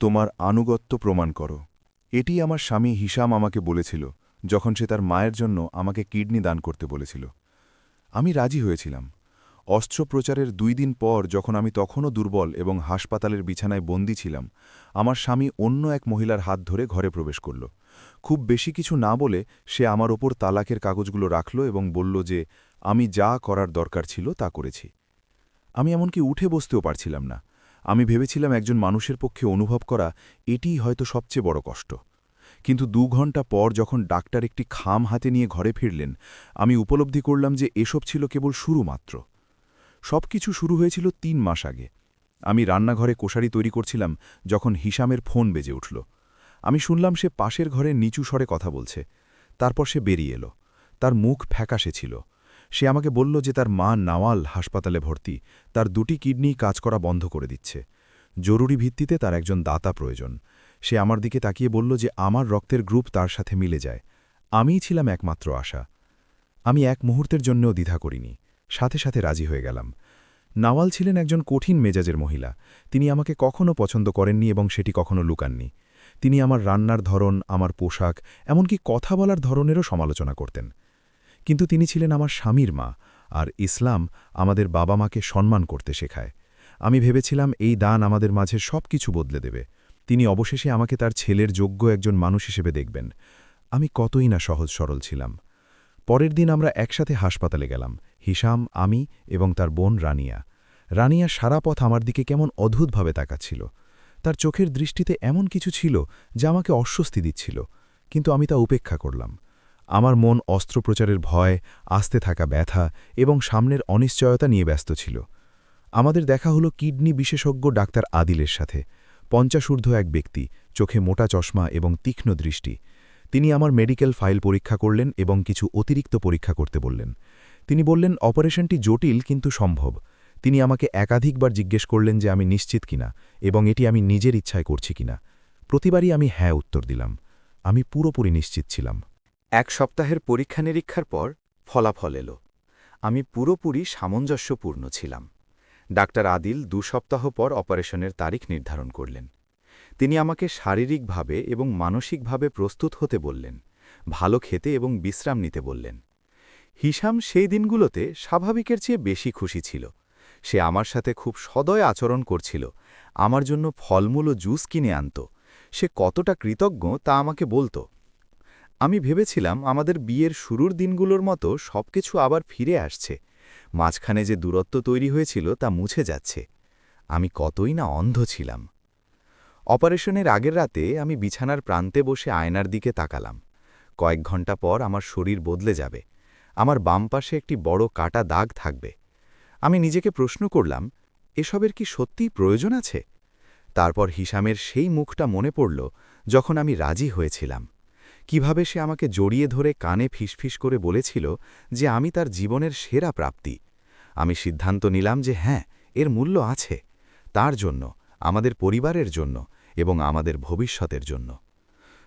তোমার আনুগত্য প্রমাণ করো। এটি আমার স্বামী হিশাম আমাকে বলেছিল যখন সে তার মায়ের জন্য আমাকে কিডনি দান করতে বলেছিল। আমি রাজি হয়েছিলাম। অস্ত্রোপচারের 2 দিন পর যখন আমি তখনও দুর্বল এবং হাসপাতালের বিছানায় বন্দী ছিলাম, আমার স্বামী অন্য এক মহিলার হাত ধরে ঘরে প্রবেশ করল। খুব বেশি কিছু না বলে সে আমার ওপর তালাকের কাগজগুলো রাখল এবং বলল যে আমি যা করার দরকার ছিল তা করেছি। আমি এমনকি উঠে বসতেও পারছিলাম না। আমি ভেবেছিলাম একজন মানুষের পক্ষে অনুভব করা এটিই হয়তো সবচেয়ে বড় কষ্ট। কিন্তু 2 ঘন্টা পর যখন ডাক্তার একটি খাম হাতে নিয়ে ঘরে ফিরলেন, আমি উপলব্ধি করলাম যে এসব ছিল কেবল শুরু মাত্র। সবকিছু শুরু হয়েছিল 3 মাস আগে। আমি রান্নাঘরে কোষারি তৈরি করছিলাম যখন হিশামের ফোন বেজে উঠল। আমি শুনলাম সে পাশের ঘরে নিচু স্বরে কথা বলছে। তারপর সে বেরিয়ে এলো। তার মুখ ফ্যাকাশে ছিল। সে আমাকে বলল যে তার মা নাওয়াল হাসপাতালে ভর্তি, তার 2টি কিডনি কাজ করা বন্ধ করে দিচ্ছে। জরুরি ভিত্তিতে তার একজন দাতা প্রয়োজন। সে আমার দিকে তাকিয়ে বলল যে আমার রক্তের গ্রুপ তার সাথে মিলে যায়। আমিই ছিলাম একমাত্র আশা। আমি এক মুহূর্তের জন্যও দ্বিধা করিনি। সাথে সাথে রাজি হয়ে গেলাম। নাওয়াল ছিলেন একজন কঠিন মেজাজের মহিলা। তিনি আমাকে কখনো পছন্দ করেননি এবং সেটি কখনো লুকাননি। তিনি আমার রান্নার ধরন, আমার পোশাক, এমনকি কথা বলার ধরনেরও সমালোচনা করতেন। কিন্তু তিনি ছিলেন আমার স্বামীর মা, আর ইসলাম আমাদের বাবা মাকে সম্মান করতে শেখায়। আমি ভেবেছিলাম এই দান আমাদের মাঝে সব কিছু বদলে দেবে। তিনি অবশেষে আমাকে তার ছেলের যোগ্য একজন মানুষ হিসেবে দেখবেন। আমি কতই না সহজ সরল ছিলাম। পরের দিন আমরা একসাথে হাসপাতালে গেলাম, হিশাম, আমি এবং তার বোন রানিয়া। রানিয়া সারা পথ আমার দিকে কেমন অদ্ভুতভাবে তাকাচ্ছিল। তার চোখের দৃষ্টিতে এমন কিছু ছিল যা আমাকে অস্বস্তি দিচ্ছিল, কিন্তু আমি তা উপেক্ষা করলাম। আমার মন অস্ত্রোপচারের ভয়, আসতে থাকা ব্যথা এবং সামনের অনিশ্চয়তা নিয়ে ব্যস্ত ছিল। আমাদের দেখা হলো কিডনি বিশেষজ্ঞ ডাক্তার আদিলের সাথে। 50 এক ব্যক্তি, চোখে মোটা চশমা এবং তীক্ষ্ণ দৃষ্টি। তিনি আমার মেডিকেল ফাইল পরীক্ষা করলেন এবং কিছু অতিরিক্ত পরীক্ষা করতে বললেন। তিনি বললেন অপারেশনটি জটিল কিন্তু সম্ভব। তিনি আমাকে একাধিকবার জিজ্ঞেস করলেন যে আমি নিশ্চিত কিনা এবং এটি আমি নিজের ইচ্ছায় করছি কিনা। প্রতিবারই আমি হ্যাঁ উত্তর দিলাম। আমি পুরোপুরি নিশ্চিত ছিলাম। 1 সপ্তাহের পরীক্ষা নিরীক্ষার পর ফলাফল এলো। আমি পুরোপুরি সামঞ্জস্যপূর্ণ ছিলাম। ডাক্তার আদিল 2 সপ্তাহ পর অপারেশনের তারিখ নির্ধারণ করলেন। তিনি আমাকে শারীরিকভাবে এবং মানসিকভাবে প্রস্তুত হতে বললেন, ভালো খেতে এবং বিশ্রাম নিতে বললেন। হিশাম সেই দিনগুলোতে স্বাভাবিকের চেয়ে বেশি খুশি ছিল। সে আমার সাথে খুব সদয় আচরণ করছিল, আমার জন্য ফলমূল ও জুস কিনে আনত। সে কতটা কৃতজ্ঞ তা আমাকে বলত। আমি ভেবেছিলাম আমাদের বিয়ের শুরুর দিনগুলোর মতো সবকিছু আবার ফিরে আসছে। মাঝখানে যে দূরত্ব তৈরি হয়েছিল তা মুছে যাচ্ছে। আমি কতই না অন্ধ ছিলাম। অপারেশনের আগের রাতে আমি বিছানার প্রান্তে বসে আয়নার দিকে তাকালাম। কয়েক ঘন্টা পর আমার শরীর বদলে যাবে। আমার বাম পাশে একটি বড় কাটা দাগ থাকবে। আমি নিজেকে প্রশ্ন করলাম, এসবের কি সত্যিই প্রয়োজন আছে? তারপর হিশামের সেই মুখটা মনে পড়ল যখন আমি রাজি হয়েছিলাম। কিভাবে সে আমাকে জড়িয়ে ধরে কানে ফিসফিস করে বলেছিল যে আমি তার জীবনের সেরা প্রাপ্তি। আমি সিদ্ধান্ত নিলাম যে হ্যাঁ, এর মূল্য আছে, তার জন্য, আমাদের পরিবারের জন্য এবং আমাদের ভবিষ্যতের জন্য।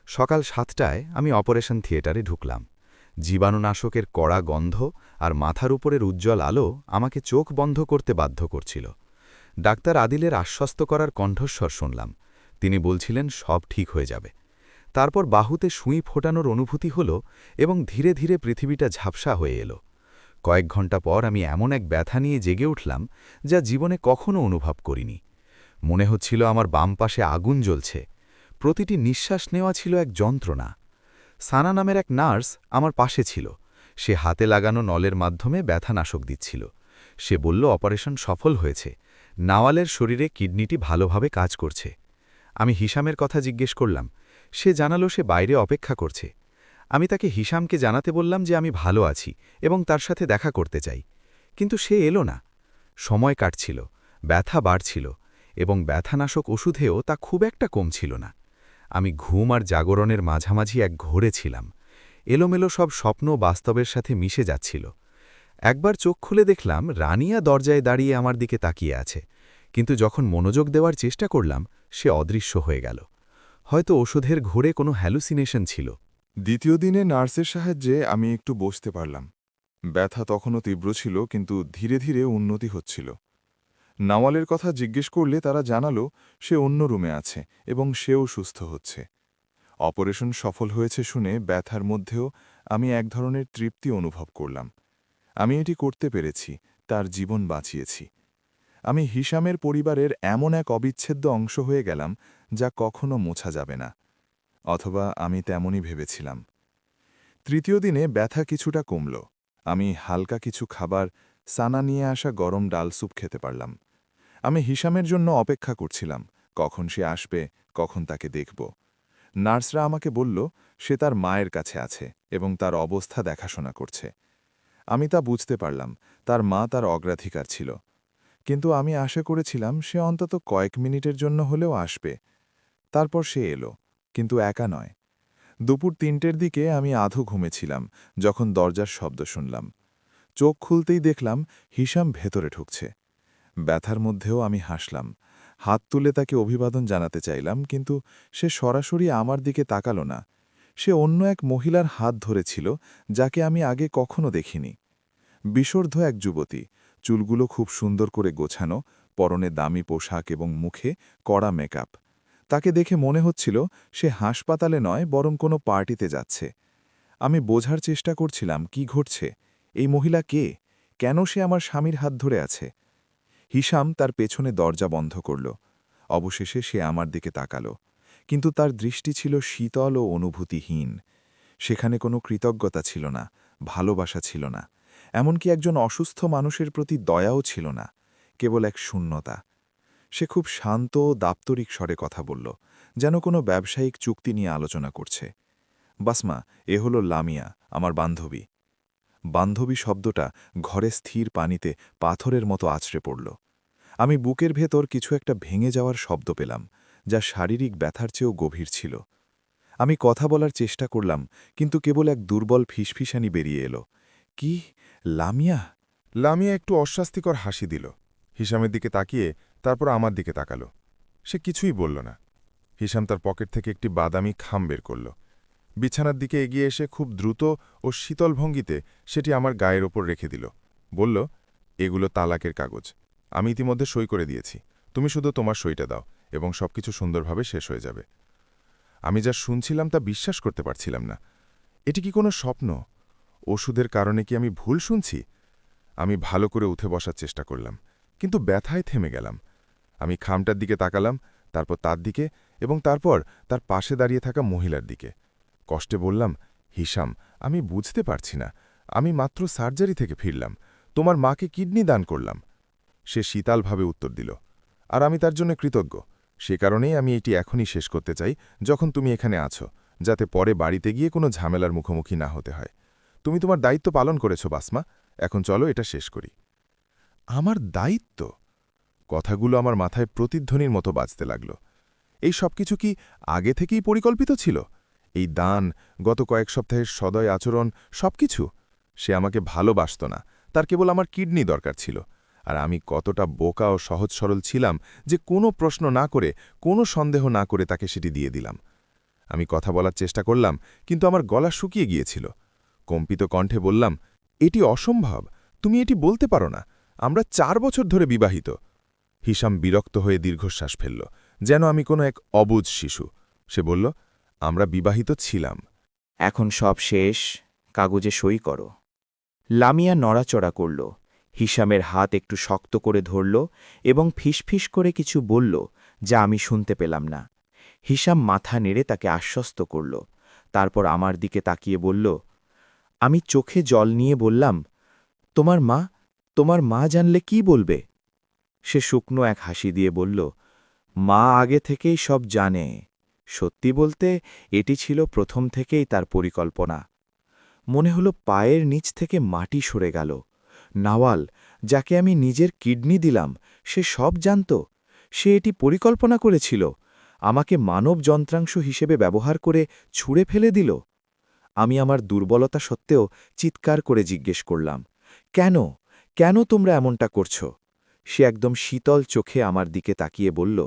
সকাল 7টায় আমি অপারেশন থিয়েটারে ঢুকলাম। জীবাণুনাশকের কড়া গন্ধ আর মাথার উপরের উজ্জ্বল আলো আমাকে চোখ বন্ধ করতে বাধ্য করছিল। ডাক্তার আদিলের আশ্বস্ত করার কণ্ঠস্বর শুনলাম। তিনি বলছিলেন সব ঠিক হয়ে যাবে। তারপর বাহুতে সুই ফোটানোর অনুভূতি হল এবং ধীরে ধীরে পৃথিবীটা ঝাপসা হয়ে এলো। কয়েক ঘন্টা পর আমি এমন এক ব্যথা নিয়ে জেগে উঠলাম যা জীবনে কখনো অনুভব করিনি। মনে হচ্ছিল আমার বাম পাশে আগুন জ্বলছে। প্রতিটি নিঃশ্বাস নেওয়া ছিল এক যন্ত্রণা। সানা নামের এক নার্স আমার পাশে ছিল। সে হাতে লাগানো নলের মাধ্যমে ব্যথানাশক দিচ্ছিল। সে বলল অপারেশন সফল হয়েছে, নাওয়ালের শরীরে কিডনিটি ভালোভাবে কাজ করছে। আমি হিশামের কথা জিজ্ঞেস করলাম। সে জানালো সে বাইরে অপেক্ষা করছে। আমি তাকে হিশামকে জানাতে বললাম যে আমি ভালো আছি এবং তার সাথে দেখা করতে চাই। কিন্তু সে এলো না। সময় কাটছিল, ব্যথা বাড়ছিল এবং ব্যথানাশক ওষুধেও তা খুব একটা কমছিল না। আমি ঘুম আর জাগরণের মাঝামাঝি এক ঘোরে ছিলাম। এলোমেলো সব স্বপ্ন বাস্তবের সাথে মিশে যাচ্ছিল। একবার চোখ খুলে দেখলাম রানিয়া দরজায় দাঁড়িয়ে আমার দিকে তাকিয়ে আছে, কিন্তু যখন মনোযোগ দেওয়ার চেষ্টা করলাম সে অদৃশ্য হয়ে গেল। হয়তো ওষুধের ঘোরে কোনো হ্যালুসিনেশন ছিল। 2য় দিনে নার্সের সাহায্যে আমি একটু বসতে পারলাম। ব্যথা তখনও তীব্র ছিল, কিন্তু ধীরে ধীরে উন্নতি হচ্ছিল। নাওয়ালের কথা জিজ্ঞেস করলে তারা জানালো সে অন্য রুমে আছে এবং সেও সুস্থ হচ্ছে। অপারেশন সফল হয়েছে শুনে ব্যথার মধ্যেও আমি এক ধরনের তৃপ্তি অনুভব করলাম। আমি এটি করতে পেরেছি, তার জীবন বাঁচিয়েছি। আমি হিশামের পরিবারের এমন এক অবিচ্ছেদ্য অংশ হয়ে গেলাম যা কখনো মোছা যাবে না। অথবা আমি তেমনই ভেবেছিলাম। তৃতীয় দিনে ব্যথা কিছুটা কমল। আমি হালকা কিছু খাবার, সানা নিয়ে আসা গরম ডাল স্যুপ খেতে পারলাম। আমি হিশামের জন্য অপেক্ষা করছিলাম, কখন সে আসবে, কখন তাকে দেখব। নার্সরা আমাকে বলল সে তার মায়ের কাছে আছে এবং তার অবস্থা দেখাশোনা করছে। আমি তা বুঝতে পারলাম, তার মা তার অগ্রাধিকার ছিল। কিন্তু আমি আশা করেছিলাম সে অন্তত কয়েক মিনিটের জন্য হলেও আসবে। তারপর সে এলো, কিন্তু একা নয়। দুপুর ৩টের দিকে আমি আধো ঘুমেছিলাম যখন দরজার শব্দ শুনলাম। চোখ খুলতেই দেখলাম হিশাম ভেতরে ঢুকছে। ব্যথার মধ্যেও আমি হাসলাম। হাত তুলে তাকে অভিবাদন জানাতে চাইলাম, কিন্তু সে সরাসরি আমার দিকে তাকালো না। সে অন্য এক মহিলার হাত ধরেছিল, যাকে আমি আগে কখনো দেখিনি। বিশর্ধ এক যুবতী, চুলগুলো খুব সুন্দর করে গোছানো, পরনে দামি পোশাক এবং মুখে কড়া মেকআপ। তাকে দেখে মনে হচ্ছিল সে হাসপাতালে নয় বরং কোনো পার্টিতে যাচ্ছে। আমি বোঝার চেষ্টা করছিলাম কি ঘটছে, এই মহিলা কে, কেন সে আমার স্বামীর হাত ধরে আছে। হিশাম তার পেছনে দরজা বন্ধ করল। অবশেষে সে আমার দিকে তাকাল, কিন্তু তার দৃষ্টি ছিল শীতল ও অনুভূতিহীন। সেখানে কোনো কৃতজ্ঞতা ছিল না, ভালোবাসা ছিল না, এমনকি একজন অসুস্থ মানুষের প্রতি দয়াও ছিল না, কেবল এক শূন্যতা। সে খুব শান্ত ও দাপ্তরিক স্বরে কথা বলল, যেন কোনো ব্যবসায়িক চুক্তি নিয়ে আলোচনা করছে। বাসমা, এ হল লামিয়া, আমার বান্ধবী। বান্ধবী শব্দটা ঘরে স্থির পানিতে পাথরের মতো আছড়ে পড়ল। আমি বুকের ভেতর কিছু একটা ভেঙে যাওয়ার শব্দ পেলাম, যা শারীরিক ব্যথার চেয়েও গভীর ছিল। আমি কথা বলার চেষ্টা করলাম, কিন্তু কেবল এক দুর্বল ফিসফিসানি বেরিয়ে এলো। কি, লামিয়া? লামিয়া একটু অস্বাস্থিকর হাসি দিল। হিশামের দিকে তাকিয়ে তারপর আমার দিকে তাকালো। সে কিছুই বলল না। হিশাম তার পকেট থেকে একটি বাদামি খাম বের করল। বিছানার দিকে এগিয়ে এসে খুব দ্রুত ও শীতল ভঙ্গিতে সেটি আমার গায়ের ওপর রেখে দিল। বলল, এগুলো তালাকের কাগজ। আমি ইতিমধ্যে সই করে দিয়েছি। তুমি শুধু তোমার সইটা দাও এবং সবকিছু সুন্দরভাবে শেষ হয়ে যাবে। আমি যা শুনছিলাম তা বিশ্বাস করতে পারছিলাম না। এটি কি কোনো স্বপ্ন? ওষুধের কারণে কি আমি ভুল শুনছি? আমি ভালো করে উঠে বসার চেষ্টা করলাম, কিন্তু ব্যথায় থেমে গেলাম। আমি খামটার দিকে তাকালাম, তারপর তার দিকে এবং তারপর তার পাশে দাঁড়িয়ে থাকা মহিলার দিকে। কষ্টে বললাম, হিশাম, আমি বুঝতে পারছি না। আমি মাত্র সার্জারি থেকে ফিরলাম। তোমার মাকে কিডনি দান করলাম। সে শীতালভাবে উত্তর দিল, আর আমি তার জন্য কৃতজ্ঞ। সে কারণেই আমি এটি এখনই শেষ করতে চাই, যখন তুমি এখানে আছো, যাতে পরে বাড়িতে গিয়ে কোনো ঝামেলার মুখোমুখি না হতে হয়। তুমি তোমার দায়িত্ব পালন করেছ বাসমা, এখন চলো এটা শেষ করি। আমার দায়িত্ব? কথাগুলো আমার মাথায় প্রতিধ্বনির মতো বাজতে লাগল। এই সবকিছু কি আগে থেকেই পরিকল্পিত ছিল? এই দান, গত কয়েক সপ্তাহের সদয় আচরণ, সবকিছু? সে আমাকে ভালোবাসত না, তার কেবল আমার কিডনি দরকার ছিল। আর আমি কতটা বোকা ও সহজ সরল ছিলাম যে কোনো প্রশ্ন না করে, কোনো সন্দেহ না করে তাকে সেটি দিয়ে দিলাম। আমি কথা বলার চেষ্টা করলাম, কিন্তু আমার গলা শুকিয়ে গিয়েছিল। কম্পিত কণ্ঠে বললাম, এটি অসম্ভব, তুমি এটি বলতে পারো না। আমরা 4 বছর ধরে বিবাহিত। হিশাম বিরক্ত হয়ে দীর্ঘশ্বাস ফেলল, যেন আমি কোনো এক অবুঝ শিশু। সে বলল, আমরা বিবাহিত ছিলাম। এখন সব শেষ, কাগজে সই করো। লামিয়া নড়াচড়া করল, হিশামের হাত একটু শক্ত করে ধরল এবং ফিসফিস করে কিছু বলল, যা আমি শুনতে পেলাম না। হিশাম মাথা নেড়ে তাকে আশ্বস্ত করল, তারপর আমার দিকে তাকিয়ে বলল, আমি চোখে জল নিয়ে বললাম, তোমার মা জানলে কি বলবে? সে শুকনো এক হাসি দিয়ে বলল, মা আগে থেকেই সব জানে। সত্যি বলতে, এটি ছিল প্রথম থেকেই তার পরিকল্পনা। মনে হলো পায়ের নিচ থেকে মাটি সরে গেল। নাওয়াল, যাকে আমি নিজের কিডনি দিলাম, সে সব জানত। সে এটি পরিকল্পনা করেছিল, আমাকে মানব যন্ত্রাংশ হিসেবে ব্যবহার করে ছুঁড়ে ফেলে দিল। আমি আমার দুর্বলতা সত্ত্বেও চিৎকার করে জিজ্ঞেস করলাম, কেন, কেন তোমরা এমনটা করছো? সে একদম শীতল চোখে আমার দিকে তাকিয়ে বলল,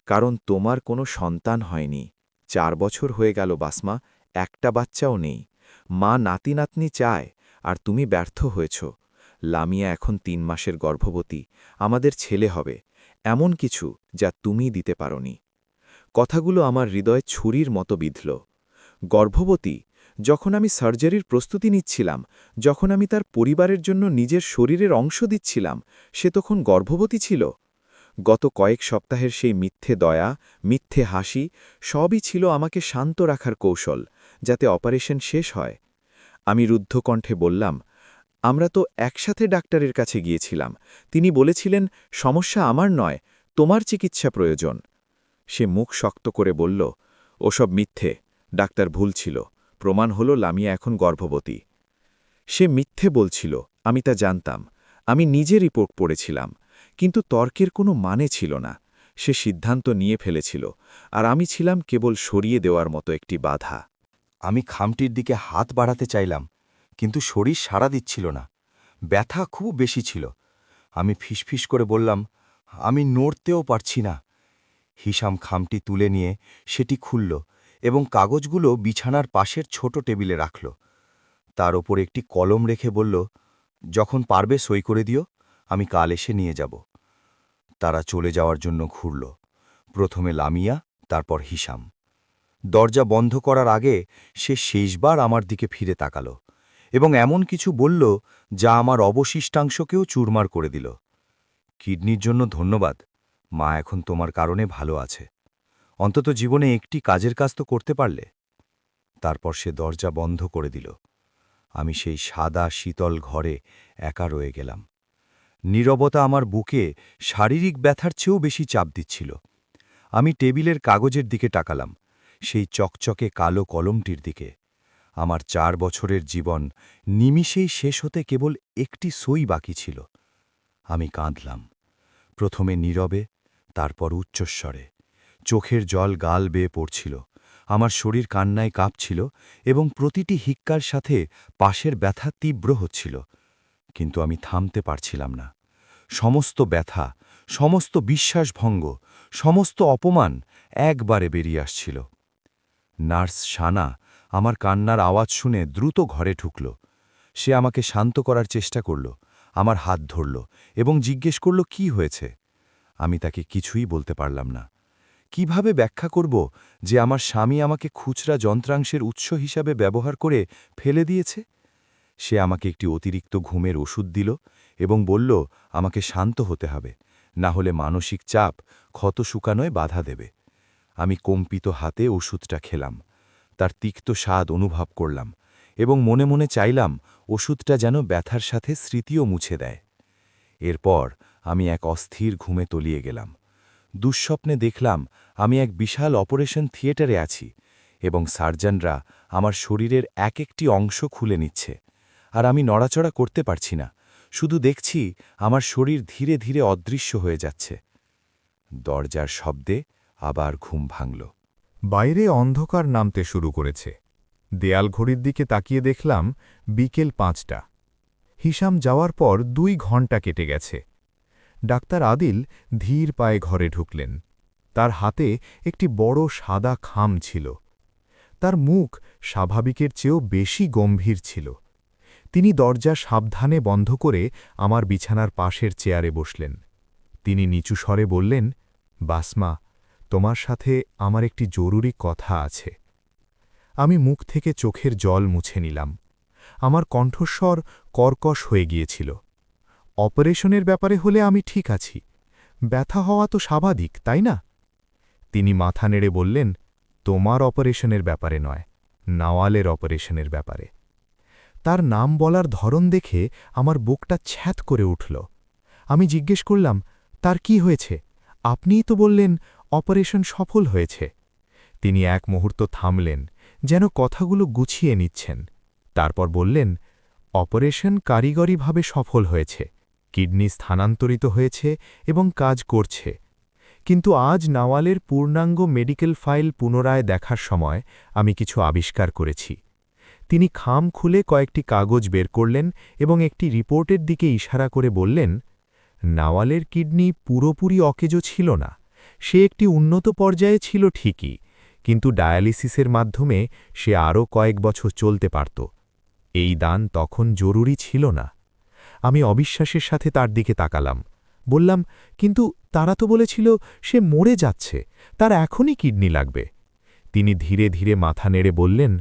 কারণ তোমার কোনো সন্তান হয়নি। 4 বছর হয়ে গেল বাসমা, একটা বাচ্চাও নেই। মা নাতি নাতনি চায়, আর তুমি ব্যর্থ হয়েছ। লামিয়া এখন ৩ মাসের গর্ভবতী, আমাদের ছেলে হবে, এমন কিছু যা তুমি দিতে পারোনি। কথাগুলো আমার হৃদয়ে ছুরির মতো বিঁধল। গর্ভবতী, যখন আমি সার্জারির প্রস্তুতি নিচ্ছিলাম, যখন আমি তার পরিবারের জন্য নিজের শরীরের অংশ দিচ্ছিলাম, সে তখন গর্ভবতী ছিল। গত কয়েক সপ্তাহের সেই মিথ্যে দয়া, মিথ্যে হাসি, সবই ছিল আমাকে শান্ত রাখার কৌশল, যাতে অপারেশন শেষ হয়। আমি রুদ্ধ কণ্ঠে বললাম, আমরা তো একসাথে ডাক্তারের কাছে গিয়েছিলাম, তিনি বলেছিলেন সমস্যা আমার নয়, তোমার চিকিৎসা প্রয়োজন। সে মুখ শক্ত করে বলল, ওসব মিথ্যে, ডাক্তার ভুল ছিল, প্রমাণ হলো লামিয়া এখন গর্ভবতী। সে মিথ্যে বলছিল, আমি তা জানতাম, আমি নিজে রিপোর্ট পড়েছিলাম, কিন্তু তর্কের কোনো মানে ছিল না। সে সিদ্ধান্ত নিয়ে ফেলেছিল, আর আমি ছিলাম কেবল সরিয়ে দেওয়ার মতো একটি বাধা। আমি খামটির দিকে হাত বাড়াতে চাইলাম, কিন্তু শরীর সাড়া দিচ্ছিল না। ব্যথা খুব বেশি ছিল। আমি ফিসফিস করে বললাম, আমি নড়তেও পারছি না। হিসাম খামটি তুলে নিয়ে সেটি খুলল এবং কাগজগুলো বিছানার পাশের ছোট টেবিলে রাখল। তার ওপর একটি কলম রেখে বলল, যখন পারবে সই করে দিও, আমি কাল এসে নিয়ে যাব। তারা চলে যাওয়ার জন্য ঘুরল, প্রথমে লামিয়া, তারপর হিসাম। দরজা বন্ধ করার আগে সে শেষবার আমার দিকে ফিরে তাকাল এবং এমন কিছু বলল যা আমার অবশিষ্টাংশকেও চুরমার করে দিল। কিডনির জন্য ধন্যবাদ, মা এখন তোমার কারণে ভালো আছে। অন্তত জীবনে একটি কাজের কাজ তো করতে পারলে। তারপর সে দরজা বন্ধ করে দিল। আমি সেই সাদা শীতল ঘরে একা রয়ে গেলাম। নীরবতা আমার বুকে শারীরিক ব্যথার চেয়েও বেশি চাপ দিচ্ছিল। আমি টেবিলের কাগজের দিকে তাকালাম, সেই চকচকে কালো কলমটির দিকে। আমার ৪ বছরের জীবন নিমিষেই শেষ হতে কেবল একটি সই বাকি ছিল। আমি কাঁদলাম, প্রথমে নীরবে, তারপর উচ্চস্বরে। চোখের জল গাল বেয়ে পড়ছিল, আমার শরীর কান্নায় কাঁপছিল এবং প্রতিটি হিক্কার সাথে পাশের ব্যথা তীব্র হচ্ছিল। কিন্তু আমি থামতে পারছিলাম না। সমস্ত ব্যথা, সমস্ত বিশ্বাসভঙ্গ, সমস্ত অপমান একবারে বেরিয়ে আসছিল। নার্স শানা আমার কান্নার আওয়াজ শুনে দ্রুত ঘরে ঢুকল। সে আমাকে শান্ত করার চেষ্টা করল, আমার হাত ধরল এবং জিজ্ঞেস করল কি হয়েছে। আমি তাকে কিছুই বলতে পারলাম না। কিভাবে ব্যাখ্যা করব যে আমার স্বামী আমাকে খুচরা যন্ত্রাংশের উৎস হিসাবে ব্যবহার করে ফেলে দিয়েছে? সে আমাকে একটি অতিরিক্ত ঘুমের ওষুধ দিল এবং বলল আমাকে শান্ত হতে হবে, না হলে মানসিক চাপ ক্ষত শুকানোয় বাধা দেবে। আমি কম্পিত হাতে ওষুধটা খেলাম, তার তিক্ত স্বাদ অনুভব করলাম এবং মনে মনে চাইলাম ওষুধটা যেন ব্যথার সাথে স্মৃতিও মুছে দেয়। এরপর আমি এক অস্থির ঘুমে তলিয়ে গেলাম। দুঃস্বপ্নে দেখলাম আমি এক বিশাল অপারেশন থিয়েটারে আছি এবং সার্জনরা আমার শরীরের এক একটি অংশ খুলে নিচ্ছে, আর আমি নড়াচড়া করতে পারছি না, শুধু দেখছি আমার শরীর ধীরে ধীরে অদৃশ্য হয়ে যাচ্ছে। দরজার শব্দে আবার ঘুম ভাঙল। বাইরে অন্ধকার নামতে শুরু করেছে। দেয়াল ঘড়ির দিকে তাকিয়ে দেখলাম বিকেল ৫টা। হিসাম যাওয়ার পর ২ ঘণ্টা কেটে গেছে। ডাক্তার আদিল ধীর পায়ে ঘরে ঢুকলেন। তার হাতে একটি বড় সাদা খাম ছিল। তার মুখ স্বাভাবিকের চেয়েও বেশি গম্ভীর ছিল। তিনি দরজা সাবধানে বন্ধ করে আমার বিছানার পাশের চেয়ারে বসলেন। তিনি নিচু স্বরে বললেন, বাসমা, তোমার সাথে আমার একটি জরুরি কথা আছে। আমি মুখ থেকে চোখের জল মুছে নিলাম। আমার কণ্ঠস্বর কর্কশ হয়ে গিয়েছিল। অপারেশনের ব্যাপারে হলে আমি ঠিক আছি, ব্যথা হওয়া তো স্বাভাবিক, তাই না? তিনি মাথা নেড়ে বললেন, তোমার অপারেশনের ব্যাপারে নয়, নাওয়ালের অপারেশনের ব্যাপারে। তার নাম বলার ধরন দেখে আমার বুকটা ছ্যাঁত করে উঠল। আমি জিজ্ঞেস করলাম, তার কি হয়েছে? আপনিই তো বললেন অপারেশন সফল হয়েছে। তিনি এক মুহূর্ত থামলেন, যেন কথাগুলো গুছিয়ে নিচ্ছেন। তারপর বললেন, অপারেশন কারিগরিভাবে সফল হয়েছে, কিডনি স্থানান্তরিত হয়েছে এবং কাজ করছে। কিন্তু আজ নাওয়ালের পূর্ণাঙ্গ মেডিকেল ফাইল পুনরায় দেখার সময় আমি কিছু আবিষ্কার করেছি। তিনি খাম খুলে কয়েকটি কাগজ বের করলেন এবং একটি রিপোর্টের দিকে ইশারা করে বললেন, নাওয়ালের কিডনি পুরোপুরি অকেজো ছিল না, সে একটি উন্নত পর্যায়ে ছিল ঠিকই, কিন্তু ডায়ালিসিসের মাধ্যমে সে আরও কয়েক বছর চলতে পারত। এই দান তখন জরুরি ছিল না। আমি অবিশ্বাসের সাথে তার দিকে তাকালাম। বললাম, কিন্তু তারা তো বলেছিল সে মরে যাচ্ছে, তার এখনই কিডনি লাগবে। তিনি ধীরে ধীরে মাথা নেড়ে বললেন,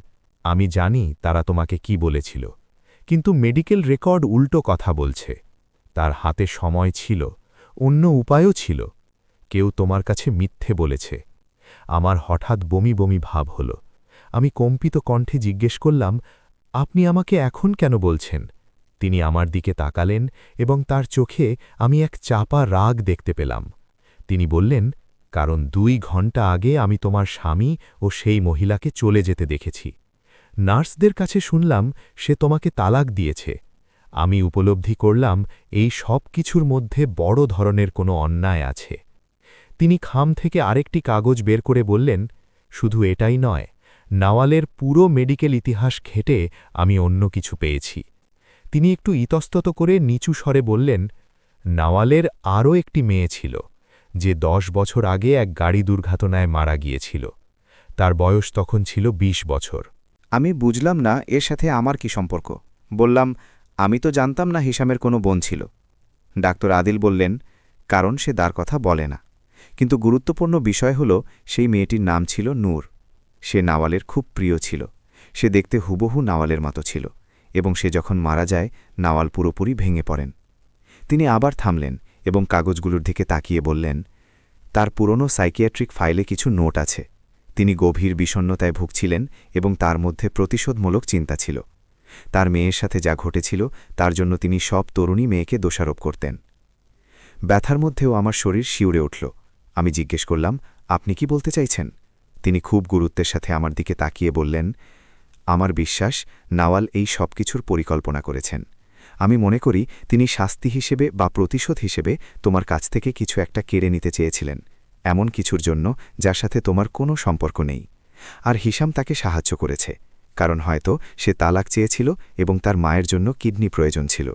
আমি জানি তারা তোমাকে কি বলেছিল, কিন্তু মেডিকেল রেকর্ড উল্টো কথা বলছে। তার হাতে সময় ছিল, অন্য উপায়ও ছিল। কেউ তোমার কাছে মিথ্যে বলেছে। আমার হঠাৎ বমি বমি ভাব হল। আমি কম্পিত কণ্ঠে জিজ্ঞেস করলাম, আপনি আমাকে এখন কেন বলছেন? তিনি আমার দিকে তাকালেন এবং তার চোখে আমি এক চাপা রাগ দেখতে পেলাম। তিনি বললেন, কারণ 2 ঘন্টা আগে আমি তোমার স্বামী ও সেই মহিলাকে চলে যেতে দেখেছি। নার্সদের কাছে শুনলাম সে তোমাকে তালাক দিয়েছে। আমি উপলব্ধি করলাম এই সব কিছুর মধ্যে বড় ধরনের কোনো অন্যায় আছে। তিনি খাম থেকে আরেকটি কাগজ বের করে বললেন, শুধু এটাই নয়, নাওয়ালের পুরো মেডিকেল ইতিহাস ঘেঁটে আমি অন্য কিছু পেয়েছি। তিনি একটু ইতস্তত করে নিচু স্বরে বললেন, নাওয়ালের আরও একটি মেয়ে ছিল, যে 10 বছর আগে এক গাড়ি দুর্ঘটনায় মারা গিয়েছিল। তার বয়স তখন ছিল 20 বছর। আমি বুঝলাম না এর সাথে আমার কি সম্পর্ক। বললাম, আমি তো জানতাম না হিসামের কোনো বোন ছিল। ডাক্তার আদিল বললেন, কারণ সে তার কথা বলে না। কিন্তু গুরুত্বপূর্ণ বিষয় হল সেই মেয়েটির নাম ছিল নূর। সে নাওয়ালের খুব প্রিয় ছিল। সে দেখতে হুবহু নাওয়ালের মতো ছিল, এবং সে যখন মারা যায় নাওয়াল পুরোপুরি ভেঙে পড়েন। তিনি আবার থামলেন এবং কাগজগুলোর দিকে তাকিয়ে বললেন, তার পুরনো সাইকিয়াট্রিক ফাইলে কিছু নোট আছে। তিনি গভীর বিষণ্ণতায় ভুগছিলেন এবং তার মধ্যে প্রতিশোধমূলক চিন্তা ছিল। তার মেয়ের সাথে যা ঘটেছিল তার জন্য তিনি সব তরুণী মেয়েকে দোষারোপ করতেন। ব্যথার মধ্যেও আমার শরীর শিউরে উঠল। আমি জিজ্ঞেস করলাম, আপনি কি বলতে চাইছেন? তিনি খুব গুরুত্বের সাথে আমার দিকে তাকিয়ে বললেন, আমার বিশ্বাস নাওয়াল এই সব কিছুর পরিকল্পনা করেছেন। আমি মনে করি তিনি শাস্তি হিসেবে বা প্রতিশোধ হিসেবে তোমার কাছ থেকে কিছু একটা কেড়ে নিতে চেয়েছিলেন, এমন কিছুর জন্য যার সাথে তোমার কোনো সম্পর্ক নেই। আর হিসাম তাকে সাহায্য করেছে, কারণ হয়তো সে তালাক চেয়েছিল এবং তার মায়ের জন্য কিডনি প্রয়োজন ছিল।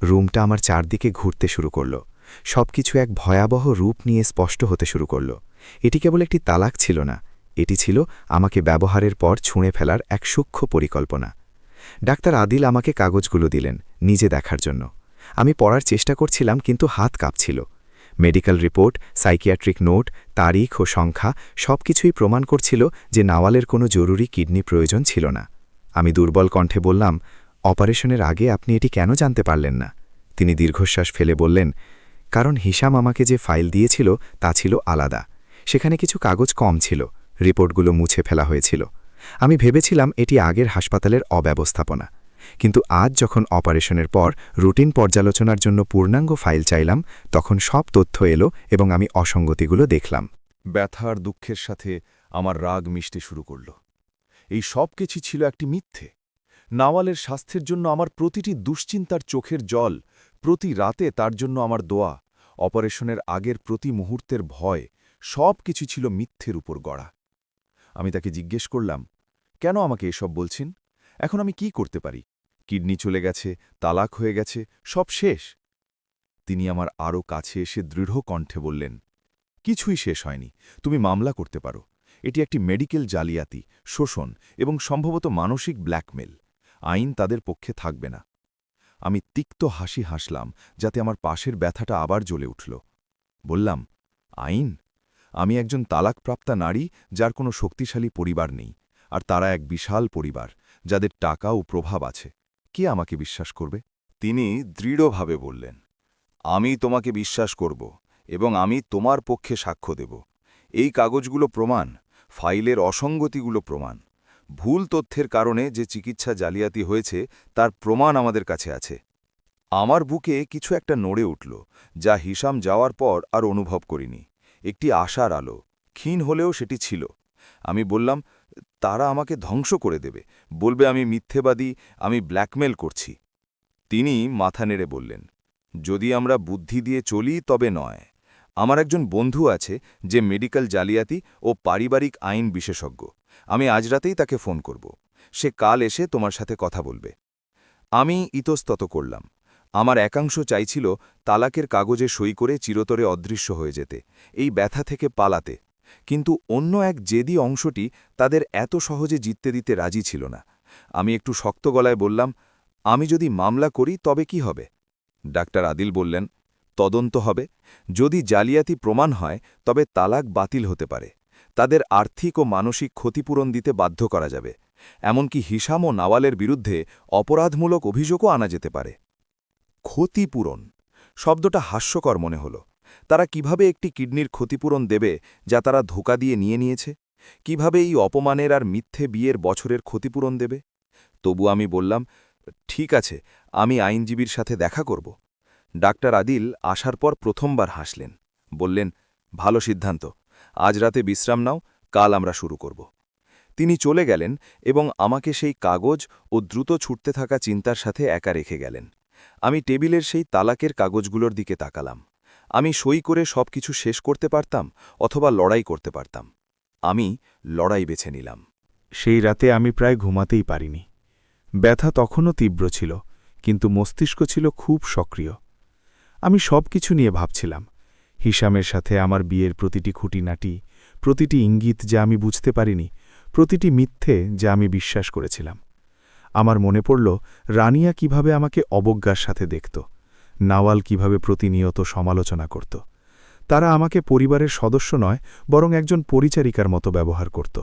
রুমটা আমার চারদিকে ঘুরতে শুরু করল। সবকিছু এক ভয়াবহ রূপ নিয়ে স্পষ্ট হতে শুরু করল। এটি কেবল একটি তালাক ছিল না, এটি ছিল আমাকে ব্যবহারের পর ছুঁড়ে ফেলার এক সূক্ষ্ম পরিকল্পনা। ডাক্তার আদিল আমাকে কাগজগুলো দিলেন নিজে দেখার জন্য। আমি পড়ার চেষ্টা করছিলাম, কিন্তু হাত কাঁপছিল। মেডিকেল রিপোর্ট, সাইকিয়াট্রিক নোট, তারিখ ও সংখ্যা সবকিছুই প্রমাণ করছিল যে নাওয়ালের কোনো জরুরি কিডনি প্রয়োজন ছিল না। আমি দুর্বল কণ্ঠে বললাম, অপারেশনের আগে আপনি এটি কেন জানতে পারলেন না? তিনি দীর্ঘশ্বাস ফেলে বললেন, কারণ হিসাম আমাকে যে ফাইল দিয়েছিল তা ছিল আলাদা। সেখানে কিছু কাগজ কম ছিল, রিপোর্টগুলো মুছে ফেলা হয়েছিল। আমি ভেবেছিলাম এটি আগের হাসপাতালের অব্যবস্থাপনা। কিন্তু আজ যখন অপারেশনের পর রুটিন পর্যালোচনার জন্য পূর্ণাঙ্গ ফাইল চাইলাম, তখন সব তথ্য এলো এবং আমি অসঙ্গতিগুলো দেখলাম। ব্যথার দুঃখের সাথে আমার রাগ মিশতে শুরু করল। এই সব কিছু ছিল একটি মিথ্যে। নাওয়ালের স্বাস্থ্যের জন্য আমার প্রতিটি দুশ্চিন্তার চোখের জল, প্রতি রাতে তার জন্য আমার দোয়া, অপারেশনের আগের প্রতি মুহূর্তের ভয়, সব কিছু ছিল মিথ্যের উপর গড়া। আমি তাকে জিজ্ঞেস করলাম, কেন আমাকে এসব বলছেন? এখন আমি কি করতে পারি? কিডনি চলে গেছে, তালাক হয়ে গেছে, সব শেষ। তিনি আমার আরও কাছে এসে দৃঢ় কণ্ঠে বললেন, কিছুই শেষ হয়নি, তুমি মামলা করতে পারো। এটি একটি মেডিকেল জালিয়াতি, শোষণ এবং সম্ভবত মানসিক ব্ল্যাকমেল। আইন তাদের পক্ষে থাকবে না। আমি তিক্ত হাসি হাসলাম, যাতে আমার পাশের ব্যথাটা আবার জ্বলে উঠল। বললাম, আইন? আমি একজন তালাকপ্রাপ্তা নারী, যার কোনো শক্তিশালী পরিবার নেই, আর তারা এক বিশাল পরিবার, যাদের টাকা ও প্রভাব আছে। কে আমাকে বিশ্বাস করবে? তিনি দৃঢ়ভাবে বললেন, আমি তোমাকে বিশ্বাস করব এবং আমি তোমার পক্ষে সাক্ষ্য দেব। এই কাগজগুলো প্রমাণ, ফাইলের অসঙ্গতিগুলো প্রমাণ। ভুল তথ্যের কারণে যে চিকিৎসা জালিয়াতি হয়েছে তার প্রমাণ আমাদের কাছে আছে। আমার বুকে কিছু একটা নড়ে উঠল, যা হিসাম যাওয়ার পর আর অনুভব করিনি। একটি আশার আলো, ক্ষীণ হলেও সেটি ছিল। আমি বললাম, তারা আমাকে ধ্বংস করে দেবে, বলবে আমি মিথ্যেবাদী, আমি ব্ল্যাকমেল করছি। তিনি মাথা নেড়ে বললেন, যদি আমরা বুদ্ধি দিয়ে চলি তবে নয়। আমার একজন বন্ধু আছে যে মেডিকেল জালিয়াতি ও পারিবারিক আইন বিশেষজ্ঞ। আমি আজ রাতেই তাকে ফোন করব। সে কাল এসে তোমার সাথে কথা বলবে। আমি ইতস্তত করলাম। আমার একাংশ চাইছিল তালাকের কাগজে সই করে চিরতরে অদৃশ্য হয়ে যেতে, এই ব্যথা থেকে পালাতে। কিন্তু অন্য এক জেদি অংশটি তাদের এত সহজে জিততে দিতে রাজি ছিল না। আমি একটু শক্ত গলায় বললাম, আমি যদি মামলা করি তবে কি হবে? ডাক্তার আদিল বললেন, তদন্ত হবে। যদি জালিয়াতি প্রমাণ হয় তবে তালাক বাতিল হতে পারে। তাদের আর্থিক ও মানসিক ক্ষতিপূরণ দিতে বাধ্য করা যাবে। এমনকি হিসাম ও নাওয়ালের বিরুদ্ধে অপরাধমূলক অভিযোগও আনা যেতে পারে। ক্ষতিপূরণ শব্দটা হাস্যকর মনে হল। তারা কিভাবে একটি কিডনির ক্ষতিপূরণ দেবে যা তারা ধোঁকা দিয়ে নিয়েছে? কিভাবে এই অপমানের আর মিথ্যে বিয়ের বছরের ক্ষতিপূরণ দেবে? তবু আমি বললাম, ঠিক আছে, আমি আইনজীবীর সাথে দেখা করব। ডাক্তার আদিল আসার পর প্রথমবার হাসলেন, বললেন, ভালো সিদ্ধান্ত। আজ রাতে বিশ্রাম নাও, কাল আমরা শুরু করব। তিনি চলে গেলেন এবং আমাকে সেই কাগজ ও দ্রুত ছুটতে থাকা চিন্তার সাথে একা রেখে গেলেন। আমি টেবিলের সেই তালাকের কাগজগুলোর দিকে তাকালাম। আমি সই করে সবকিছু শেষ করতে পারতাম অথবা লড়াই করতে পারতাম। আমি লড়াই বেছে নিলাম। সেই রাতে আমি প্রায় ঘুমাতেই পারিনি। ব্যথা তখনও তীব্র ছিল, কিন্তু মস্তিষ্ক ছিল খুব সক্রিয়। আমি সব কিছু নিয়ে ভাবছিলাম, হিসামের সাথে আমার বিয়ের প্রতিটি খুঁটিনাটি, প্রতিটি ইঙ্গিত যা আমি বুঝতে পারিনি, প্রতিটি মিথ্যে যা আমি বিশ্বাস করেছিলাম। আমার মনে পড়ল রানিয়া কিভাবে আমাকে অবজ্ঞার সাথে দেখত, নাওয়াল কিভাবে প্রতিনিয়ত সমালোচনা করত। তারা আমাকে পরিবারের সদস্য নয় বরং একজন পরিচারিকার মতো ব্যবহার করত,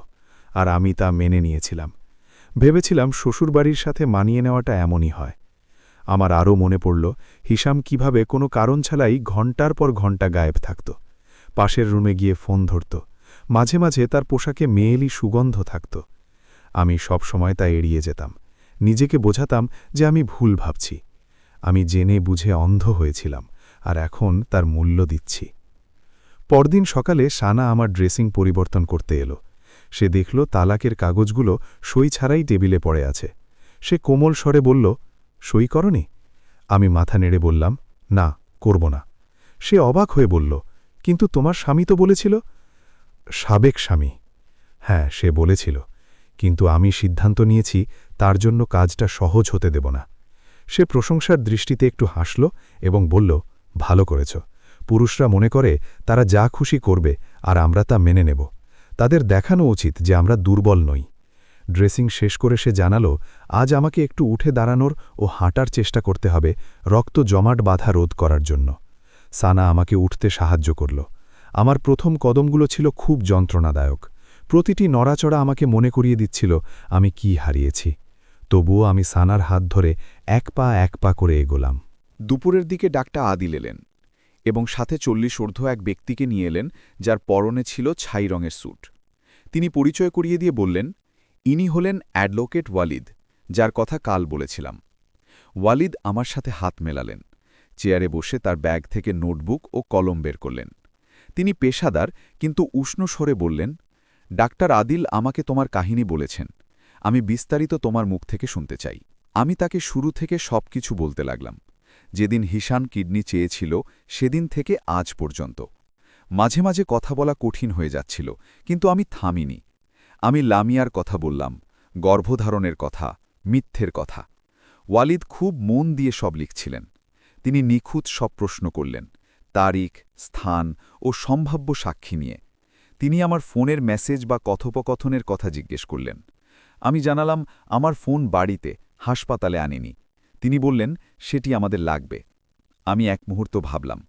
আর আমি তা মেনে নিয়েছিলাম। ভেবেছিলাম শ্বশুরবাড়ির সাথে মানিয়ে নেওয়াটা এমনই হয়। আমার আরও মনে পড়ল হিসাম কিভাবে কোনো কারণ ছাড়াই ঘণ্টার পর ঘণ্টা গায়েব থাকত, পাশের রুমে গিয়ে ফোন ধরত, মাঝে মাঝে তার পোশাকে মেয়েলি সুগন্ধ থাকত। আমি সব সময় তা এড়িয়ে যেতাম, নিজেকে বোঝাতাম যে আমি ভুল ভাবছি। আমি জেনে বুঝে অন্ধ হয়েছিলাম, আর এখন তার মূল্য দিচ্ছি। পরদিন সকালে সানা আমার ড্রেসিং পরিবর্তন করতে এলো। সে দেখল তালাকের কাগজগুলো সই ছাড়াই টেবিলে পড়ে আছে। সে কোমল স্বরে বলল, সই করনি? আমি মাথা নেড়ে বললাম, না, করব না। সে অবাক হয়ে বলল, কিন্তু তোমার স্বামী তো বলেছিল। সাবেক স্বামী, হ্যাঁ, সে বলেছিল, কিন্তু আমি সিদ্ধান্ত নিয়েছি তার জন্য কাজটা সহজ হতে দেব না। সে প্রশংসার দৃষ্টিতে একটু হাসল এবং বলল, ভালো করেছ। পুরুষরা মনে করে তারা যা খুশি করবে আর আমরা তা মেনে নেব। তাদের দেখানো উচিত যে আমরা দুর্বল নই। ড্রেসিং শেষ করে সে জানালো, আজ আমাকে একটু উঠে দাঁড়ানোর ও হাঁটার চেষ্টা করতে হবে রক্ত জমাট বাধা রোধ করার জন্য। সানা আমাকে উঠতে সাহায্য করল। আমার প্রথম কদমগুলো ছিল খুব যন্ত্রণাদায়ক। প্রতিটি নড়াচড়া আমাকে মনে করিয়ে দিচ্ছিল আমি কি হারিয়েছি। তবুও আমি সানার হাত ধরে এক পা করে এগোলাম। দুপুরের দিকে ডাক্তার আদিল এলেন এবং সাথে 40 ঊর্ধ্ব এক ব্যক্তিকে নিয়ে এলেন, যার পরনে ছিল ছাই রঙের স্যুট। তিনি পরিচয় করিয়ে দিয়ে বললেন, ইনি হলেন অ্যাডভোকেট ওয়ালিদ, যার কথা কাল বলেছিলাম। ওয়ালিদ আমার সাথে হাত মেলালেন, চেয়ারে বসে তার ব্যাগ থেকে নোটবুক ও কলম বের করলেন। তিনি পেশাদার কিন্তু উষ্ণ স্বরে বললেন, ডাক্তার আদিল আমাকে তোমার কাহিনী বলেছেন, আমি বিস্তারিত তোমার মুখ থেকে শুনতে চাই। আমি তাকে শুরু থেকে সবকিছু বলতে লাগলাম, যেদিন হিসান কিডনি চেয়েছিল সেদিন থেকে আজ পর্যন্ত। মাঝে মাঝে কথা বলা কঠিন হয়ে যাচ্ছিল, কিন্তু আমি থামিনি। আমি লামিয়ার কথা বললাম, গর্ভধারণের কথা, মিথ্যের কথা। ওয়ালিদ খুব মন দিয়ে সব লিখছিলেন। তিনি নিখুঁত সব প্রশ্ন করলেন, তারিখ, স্থান ও সম্ভাব্য সাক্ষী নিয়ে। তিনি আমার ফোনের মেসেজ বা কথোপকথনের কথা জিজ্ঞেস করলেন। আমি জানালাম আমার ফোন বাড়িতে, হাসপাতালে আনিনি। তিনি বললেন, সেটি আমাদের লাগবে। আমি এক মুহূর্ত ভাবলাম।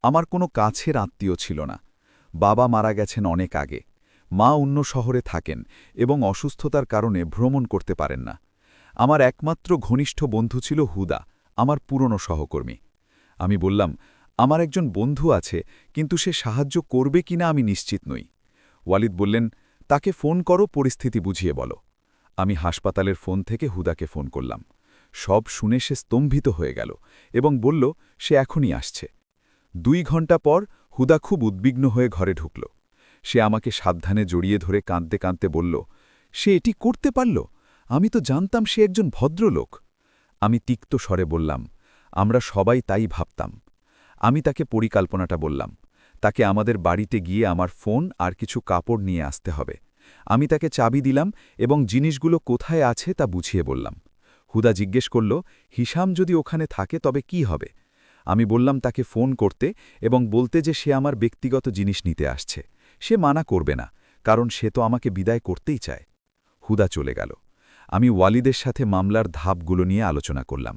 আমার কোনো কাছের আত্মীয় ছিল না। বাবা মারা গেছেন অনেক আগে। মা অন্য শহরে থাকেন এবং অসুস্থতার কারণে ভ্রমণ করতে পারেন না। আমার একমাত্র ঘনিষ্ঠ বন্ধু ছিল হুদা, আমার পুরনো সহকর্মী। আমি বললাম, আমার একজন বন্ধু আছে, কিন্তু সে সাহায্য করবে কিনা আমি নিশ্চিত নই। ওয়ালিদ বললেন, তাকে ফোন করো, পরিস্থিতি বুঝিয়ে বলো। আমি হাসপাতালের ফোন থেকে হুদাকে ফোন করলাম। সব শুনে সে স্তম্ভিত হয়ে গেল এবং বলল সে এখনই আসছে। 2 ঘণ্টা পর হুদা খুব উদ্বিগ্ন হয়ে ঘরে ঢুকল। সে আমাকে সাবধানে জড়িয়ে ধরে কাঁদতে কাঁদতে বলল, সে এটি করতে পারল? আমি তো জানতাম সে একজন ভদ্রলোক। আমি তিক্ত স্বরে বললাম, আমরা সবাই তাই ভাবতাম। আমি তাকে পরিকল্পনাটা বললাম, তাকে আমাদের বাড়িতে গিয়ে আমার ফোন আর কিছু কাপড় নিয়ে আসতে হবে। আমি তাকে চাবি দিলাম এবং জিনিসগুলো কোথায় আছে তা বুঝিয়ে বললাম। হুদা জিজ্ঞেস করল, হিসাম যদি ওখানে থাকে তবে কি হবে? আমি বললাম তাকে ফোন করতে এবং বলতে যে সে আমার ব্যক্তিগত জিনিস নিতে আসছে। সে মানা করবে না, কারণ সে তো আমাকে বিদায় করতেই চায়। হুদা চলে গেল। আমি ওয়ালিদের সাথে মামলার ধাপগুলো নিয়ে আলোচনা করলাম।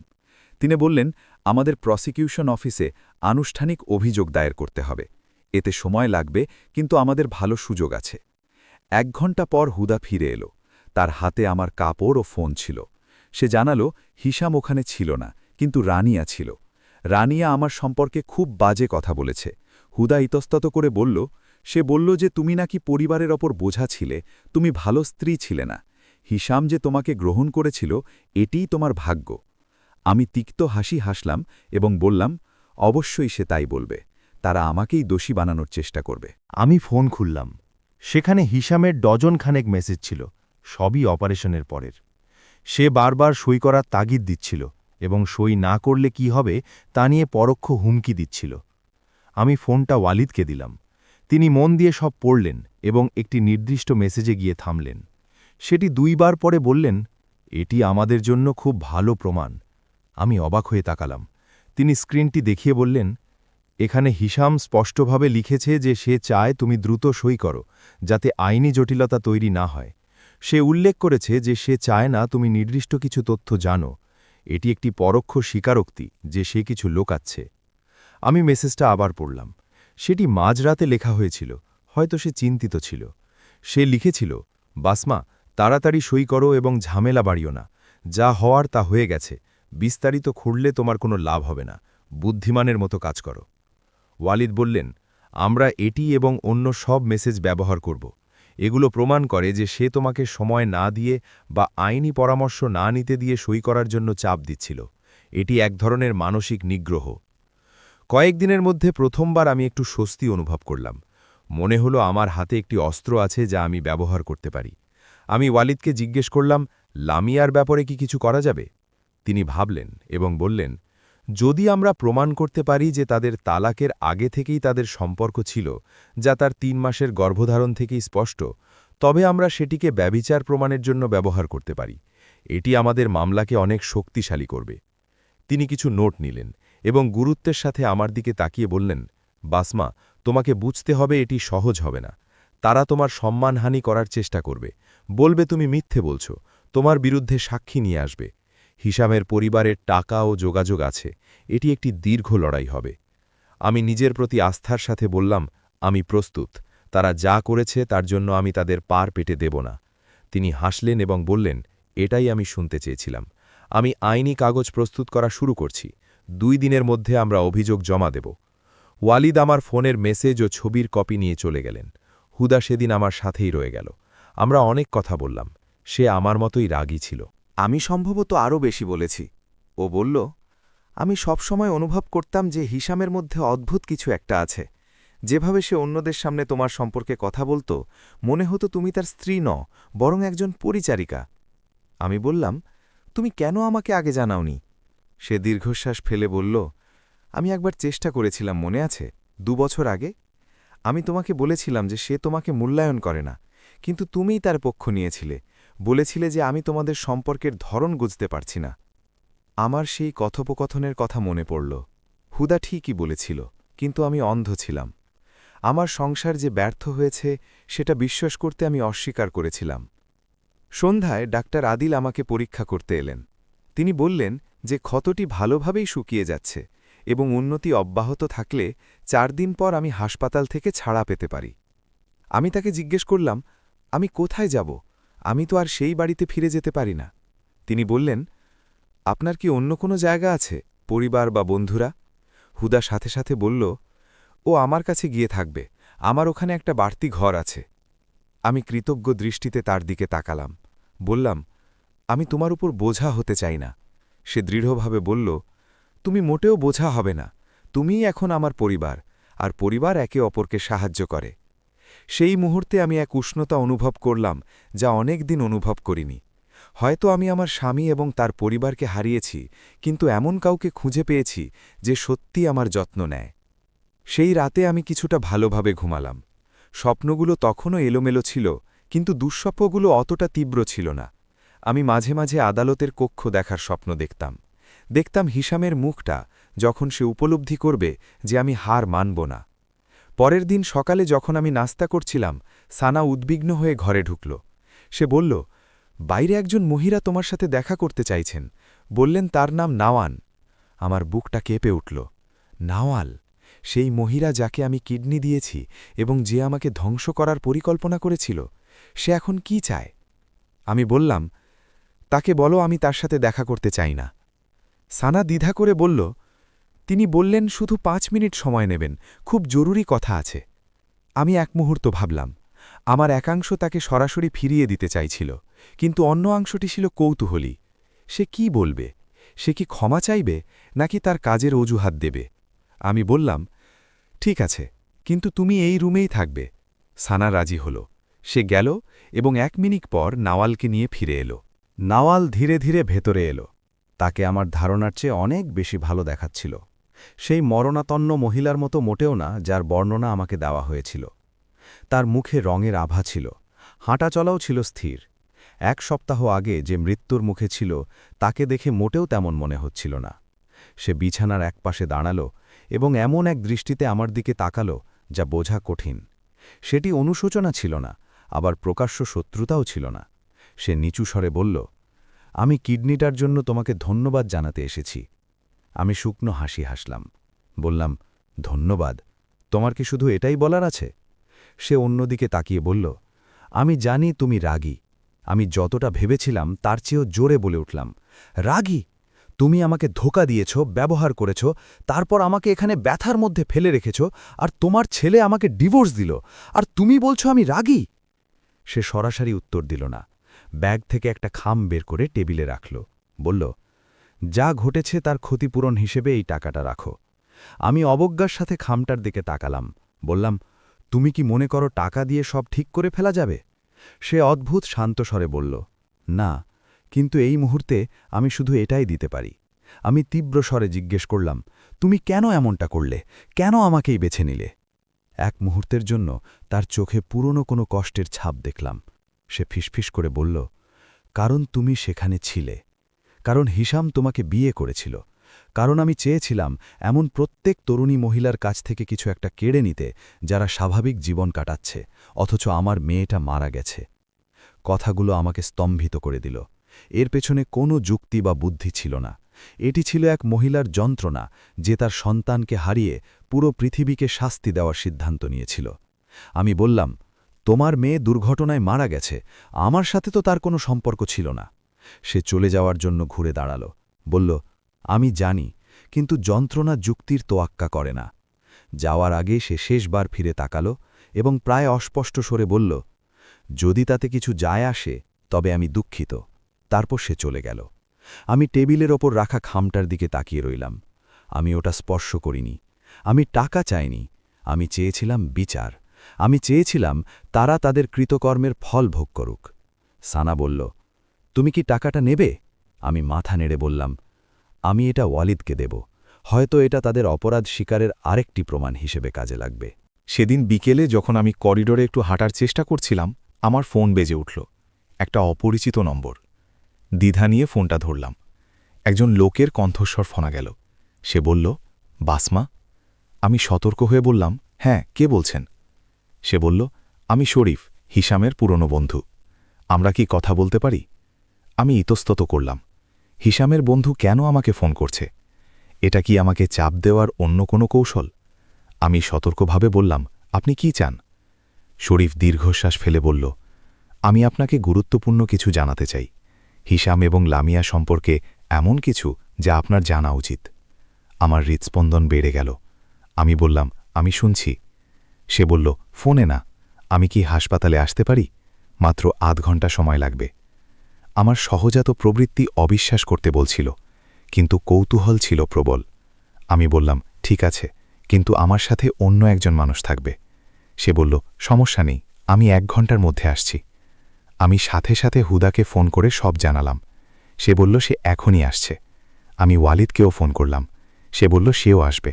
তিনি বললেন, আমাদের প্রসিকিউশন অফিসে আনুষ্ঠানিক অভিযোগ দায়ের করতে হবে। এতে সময় লাগবে, কিন্তু আমাদের ভালো সুযোগ আছে। 1 ঘণ্টা পর হুদা ফিরে এলো। তার হাতে আমার কাপড় ও ফোন ছিল। সে জানালো হিশাম ওখানে ছিল না, কিন্তু রানিয়া ছিল। রানিয়া আমার সম্পর্কে খুব বাজে কথা বলেছে। হুদা ইতস্তত করে বলল, সে বলল যে তুমি নাকি পরিবারের ওপর বোঝা ছিলে, তুমি ভালো স্ত্রী ছিলে না। হিশাম যে তোমাকে গ্রহণ করেছিল, এটিই তোমার ভাগ্য। আমি তিক্ত হাসি হাসলাম এবং বললাম, অবশ্যই সে তাই বলবে। তারা আমাকেই দোষী বানানোর চেষ্টা করবে। আমি ফোন খুললাম। সেখানে হিশামের ডজনখানেক মেসেজ ছিল, সবই অপারেশনের পরের। সে বারবার সই করার তাগিদ দিচ্ছিল এবং সই না করলে কি হবে তা নিয়ে পরোক্ষ হুমকি দিচ্ছিল। আমি ফোনটা ওয়ালিদকে দিলাম। তিনি মন দিয়ে সব পড়লেন এবং একটি নির্দিষ্ট মেসেজে গিয়ে থামলেন। সেটি 2 বার পরে বললেন, এটি আমাদের জন্য খুব ভালো প্রমাণ। আমি অবাক হয়ে তাকালাম। তিনি স্ক্রিনটি দেখিয়ে বললেন, এখানে হিশাম স্পষ্টভাবে লিখেছে যে সে চায় তুমি দ্রুত সই করো, যাতে আইনি জটিলতা তৈরি না হয়। সে উল্লেখ করেছে যে সে চায় না তুমি নির্দিষ্ট কিছু তথ্য জানো। এটি একটি পরোক্ষ স্বীকারোক্তি যে সে কিছু লোকাচ্ছে। আমি মেসেজটা আবার পড়লাম। সেটি মাঝরাতে লেখা হয়েছিল, হয়তো সে চিন্তিত ছিল। সে লিখেছিল, বাসমা, তাড়াতাড়ি সই করো এবং ঝামেলা বাড়িও না। যা হওয়ার তা হয়ে গেছে। বিস্তারিত খুঁড়লে তোমার কোনো লাভ হবে না। বুদ্ধিমানের মতো কাজ করো। ওয়ালিদ বললেন, আমরা এটি এবং অন্য সব মেসেজ ব্যবহার করব। এগুলো প্রমাণ করে যে সে তোমাকে সময় না দিয়ে বা আইনি পরামর্শ না নিতে দিয়ে সই করার জন্য চাপ দিচ্ছিল। এটি এক ধরনের মানসিক নিগ্রহ। কয়েকদিনের মধ্যে প্রথমবার আমি একটু স্বস্তি অনুভব করলাম। মনে হলো আমার হাতে একটি অস্ত্র আছে যা আমি ব্যবহার করতে পারি। আমি ওয়ালিদকে জিজ্ঞেস করলাম, লামিয়ার ব্যাপারে কি কিছু করা যাবে? তিনি ভাবলেন এবং বললেন, যদি আমরা প্রমাণ করতে পারি যে তাদের তালাকের আগে থেকেই তাদের সম্পর্ক ছিল, যা তার 3 মাসের গর্ভধারণ থেকেই স্পষ্ট, তবে আমরা সেটিকে ব্যভিচার প্রমাণের জন্য ব্যবহার করতে পারি। এটি আমাদের মামলাকে অনেক শক্তিশালী করবে। তিনি কিছু নোট নিলেন এবং গুরুত্বের সাথে আমার দিকে তাকিয়ে বললেন, বাসমা, তোমাকে বুঝতে হবে এটি সহজ হবে না। তারা তোমার সম্মানহানি করার চেষ্টা করবে, বলবে তুমি মিথ্যে বলছ, তোমার বিরুদ্ধে সাক্ষী নিয়ে আসবে। হিশামের পরিবারের টাকা ও যোগাযোগ আছে। এটি একটি দীর্ঘ লড়াই হবে। আমি নিজের প্রতি আস্থার সাথে বললাম, আমি প্রস্তুত। তারা যা করেছে তার জন্য আমি তাদের পার পেটে দেব না। তিনি হাসলেন এবং বললেন, এটাই আমি শুনতে চেয়েছিলাম। আমি আইনি কাগজ প্রস্তুত করা শুরু করছি। 2 দিনের মধ্যে আমরা অভিযোগ জমা দেব। ওয়ালিদ আমার ফোনের মেসেজ ও ছবির কপি নিয়ে চলে গেলেন। হুদা সেদিন আমার সাথেই রয়ে গেল। আমরা অনেক কথা বললাম। সে আমার মতোই রাগী ছিল। আমি সম্ভবত আরও বেশি বলেছি। ও বলল, আমি সবসময় অনুভব করতাম যে হিশামের মধ্যে অদ্ভুত কিছু একটা আছে। যেভাবে সে অন্যদের সামনে তোমার সম্পর্কে কথা বলতো, মনে হতো তুমি তার স্ত্রী ন, বরং একজন পরিচারিকা। আমি বললাম, তুমি কেন আমাকে আগে জানাওনি? সে দীর্ঘশ্বাস ফেলে বলল, আমি একবার চেষ্টা করেছিলাম, মনে আছে, 2 বছর আগে। আমি তোমাকে বলেছিলাম যে সে তোমাকে মূল্যায়ন করে না, কিন্তু তুমিই তার পক্ষ নিয়েছিলে। বলেছিলে যে আমি তোমাদের সম্পর্কের ধরন বুঝতে পারছি না। আমার সেই কথোপকথনের কথা মনে পড়ল। হুদা ঠিকই বলেছিল, কিন্তু আমি অন্ধ ছিলাম। আমার সংসার যে ব্যর্থ হয়েছে সেটা বিশ্বাস করতে আমি অস্বীকার করেছিলাম। সন্ধ্যায় ডাক্তার আদিল আমাকে পরীক্ষা করতে এলেন। তিনি বললেন যে ক্ষতটি ভালোভাবেই শুকিয়ে যাচ্ছে এবং উন্নতি অব্যাহত থাকলে 4 দিন পর আমি হাসপাতাল থেকে ছাড়া পেতে পারি। আমি তাকে জিজ্ঞেস করলাম, আমি কোথায় যাব? আমি তো আর সেই বাড়িতে ফিরে যেতে পারি না। তিনি বললেন, আপনার কি অন্য কোনো জায়গা আছে, পরিবার বা বন্ধুরা? হুদা সাথে সাথে বলল, ও আমার কাছে গিয়ে থাকবে, আমার ওখানে একটা বাড়তি ঘর আছে। আমি কৃতজ্ঞ দৃষ্টিতে তার দিকে তাকালাম। বললাম, আমি তোমার উপর বোঝা হতে চাই না। সে দৃঢ়ভাবে বলল, তুমি মোটেও বোঝা হবে না। তুমিই এখন আমার পরিবার, আর পরিবার একে অপরকে সাহায্য করে। সেই মুহূর্তে আমি এক উষ্ণতা অনুভব করলাম যা অনেক দিন অনুভব করিনি। হয়তো আমি আমার স্বামী এবং তার পরিবারকে হারিয়েছি, কিন্তু এমন কাউকে খুঁজে পেয়েছি যে সত্যি আমার যত্ন নেয়। সেই রাতে আমি কিছুটা ভালোভাবে ঘুমালাম। স্বপ্নগুলো তখনও এলোমেলো ছিল, কিন্তু দুঃস্বপ্নগুলো অতটা তীব্র ছিল না। আমি মাঝে মাঝে আদালতের কক্ষ দেখার স্বপ্ন দেখতাম হিশামের মুখটা, যখন সে উপলব্ধি করবে যে আমি হার মানব না। পরের দিন সকালে যখন আমি নাস্তা করছিলাম, সানা উদ্বিগ্ন হয়ে ঘরে ঢুকল। সে বলল, বাইরে একজন মহিলা তোমার সাথে দেখা করতে চাইছেন, বললেন তার নাম নাওয়ান। আমার বুকটা কেঁপে উঠল। নাওয়াল, সেই মহিলা যাকে আমি কিডনি দিয়েছি এবং যে আমাকে ধ্বংস করার পরিকল্পনা করেছিল, সে এখন কি চায়? আমি বললাম, তাকে বলো আমি তার সাথে দেখা করতে চাই না। সানা দ্বিধা করে বলল, তিনি বললেন শুধু 5 মিনিট সময় নেবেন, খুব জরুরি কথা আছে। আমি এক মুহূর্ত ভাবলাম। আমার একাংশ তাকে সরাসরি ফিরিয়ে দিতে চাইছিল, কিন্তু অন্য অংশটি ছিল কৌতূহলী। সে কি বলবে? সে কি ক্ষমা চাইবে, নাকি তার কাজের অজুহাত দেবে? আমি বললাম, ঠিক আছে, কিন্তু তুমি এই রুমেই থাকবে। সানা রাজি হল। সে গেল এবং 1 মিনিট পর নাওয়ালকে নিয়ে ফিরে এলো। নাওয়াল ধীরে ধীরে ভেতরে এলো। তাকে আমার ধারণার চেয়ে অনেক বেশি ভালো দেখাচ্ছিল। সেই মরণাতন্ন মহিলার মতো মোটেও না, যার বর্ণনা আমাকে দেওয়া হয়েছিল। তার মুখে রঙের আভা ছিল, হাঁটা চলাও ছিল স্থির। 1 সপ্তাহ আগে যে মৃত্যুর মুখে ছিল, তাকে দেখে মোটেও তেমন মনে হচ্ছিল না। সে বিছানার একপাশে দাঁড়ালো এবং এমন এক দৃষ্টিতে আমার দিকে তাকালো যা বোঝা কঠিন। সেটি অনুশোচনা ছিল না, আবার প্রকাশ্য শত্রুতাও ছিল না। সে নিচু স্বরে বলল, আমি কিডনিটার জন্য তোমাকে ধন্যবাদ জানাতে এসেছি। আমি শুকনো হাসি হাসলাম। বললাম, ধন্যবাদ? তোমার কি শুধু এটাই বলার আছে? সে অন্যদিকে তাকিয়ে বলল, আমি জানি তুমি রাগী। আমি যতটা ভেবেছিলাম তার চেয়েও জোরে বলে উঠলাম, রাগী? তুমি আমাকে ধোঁকা দিয়েছ, ব্যবহার করেছ, তারপর আমাকে এখানে ব্যথার মধ্যে ফেলে রেখেছ, আর তোমার ছেলে আমাকে ডিভোর্স দিল, আর তুমি বলছো আমি রাগী? সে সরাসরি উত্তর দিল না। ব্যাগ থেকে একটা খাম বের করে টেবিলে রাখল। বলল, যা ঘটেছে তার ক্ষতিপূরণ হিসেবে এই টাকাটা রাখো। আমি অবজ্ঞার সাথে খামটার দিকে তাকালাম। বললাম, তুমি কি মনে করো টাকা দিয়ে সব ঠিক করে ফেলা যাবে? সে অদ্ভুত শান্ত স্বরে বলল, না, কিন্তু এই মুহূর্তে আমি শুধু এটাই দিতে পারি। আমি তীব্র স্বরে জিজ্ঞেস করলাম, তুমি কেন এমনটা করলে? কেন আমাকেই বেছে নিলে? 1 মুহূর্তের জন্য তার চোখে পুরনো কোনো কষ্টের ছাপ দেখলাম। সে ফিসফিস করে বলল, কারণ তুমি সেখানে ছিলে, কারণ হিশাম তোমাকে বিয়ে করেছিল, কারণ আমি চেয়েছিলাম এমন প্রত্যেক তরুণী মহিলার কাছ থেকে কিছু একটা কেড়ে নিতে যারা স্বাভাবিক জীবন কাটাচ্ছে, অথচ আমার মেয়েটা মারা গেছে। কথাগুলো আমাকে স্তম্ভিত করে দিল। এর পেছনে কোনো যুক্তি বা বুদ্ধি ছিল না। এটি ছিল এক মহিলার যন্ত্রণা, যে তার সন্তানকে হারিয়ে পুরো পৃথিবীকে শাস্তি দেওয়ার সিদ্ধান্ত নিয়েছিল। আমি বললাম, তোমার মেয়ে দুর্ঘটনায় মারা গেছে, আমার সাথে তো তার কোনো সম্পর্ক ছিল না। সে চলে যাওয়ার জন্য ঘুরে দাঁড়াল। বলল, আমি জানি, কিন্তু যন্ত্রণা যুক্তির তোয়াক্কা করে না। যাওয়ার আগে সে শেষবার ফিরে তাকাল এবং প্রায় অস্পষ্ট স্বরে বলল, যদি তাতে কিছু যায় আসে তবে আমি দুঃখিত। তারপর সে চলে গেল। আমি টেবিলের ওপর রাখা খামটার দিকে তাকিয়ে রইলাম। আমি ওটা স্পর্শ করিনি। আমি টাকা চাইনি। আমি চেয়েছিলাম বিচার। আমি চেয়েছিলাম তারা তাদের কৃতকর্মের ফল ভোগ করুক। সানা বলল, তুমি কি টাকাটা নেবে? আমি মাথা নেড়ে বললাম, আমি এটা ওয়ালিদকে দেব। হয়তো এটা তাদের অপরাধ স্বীকারের আরেকটি প্রমাণ হিসেবে কাজে লাগবে। সেদিন বিকেলে যখন আমি করিডোরে একটু হাঁটার চেষ্টা করছিলাম, আমার ফোন বেজে উঠল। একটা অপরিচিত নম্বর। দ্বিধা নিয়ে ফোনটা ধরলাম। একজন লোকের কণ্ঠস্বর শোনা গেল। সে বলল, বাসমা? আমি সতর্ক হয়ে বললাম, হ্যাঁ, কে বলছেন? সে বলল, আমি শরীফ, হিশামের পুরনো বন্ধু। আমরা কি কথা বলতে পারি? আমি ইতস্তত করলাম। হিশামের বন্ধু কেন আমাকে ফোন করছে? এটা কি আমাকে চাপ দেওয়ার অন্য কোনো কৌশল? আমি সতর্কভাবে বললাম, আপনি কি চান? শরীফ দীর্ঘশ্বাস ফেলে বলল, আমি আপনাকে গুরুত্বপূর্ণ কিছু জানাতে চাই। হিশাম এবং লামিয়া সম্পর্কে এমন কিছু যা আপনার জানা উচিত। আমার হৃৎস্পন্দন বেড়ে গেল। আমি বললাম, আমি শুনছি। সে বলল, ফোনে না। আমি কি হাসপাতালে আসতে পারি? মাত্র 8 ঘন্টা সময় লাগবে। আমার সহজাত প্রবৃত্তি অবিশ্বাস করতে বলছিল, কিন্তু কৌতূহল ছিল প্রবল। আমি বললাম, ঠিক আছে, কিন্তু আমার সাথে অন্য একজন মানুষ থাকবে। সে বলল, সমস্যা নেই, আমি 1 ঘন্টার মধ্যে আসছি। আমি সাথে সাথে হুদাকে ফোন করে সব জানালাম। সে বলল সে এখনই আসছে। আমি ওয়ালিদকেও ফোন করলাম। সে বলল সেও আসবে।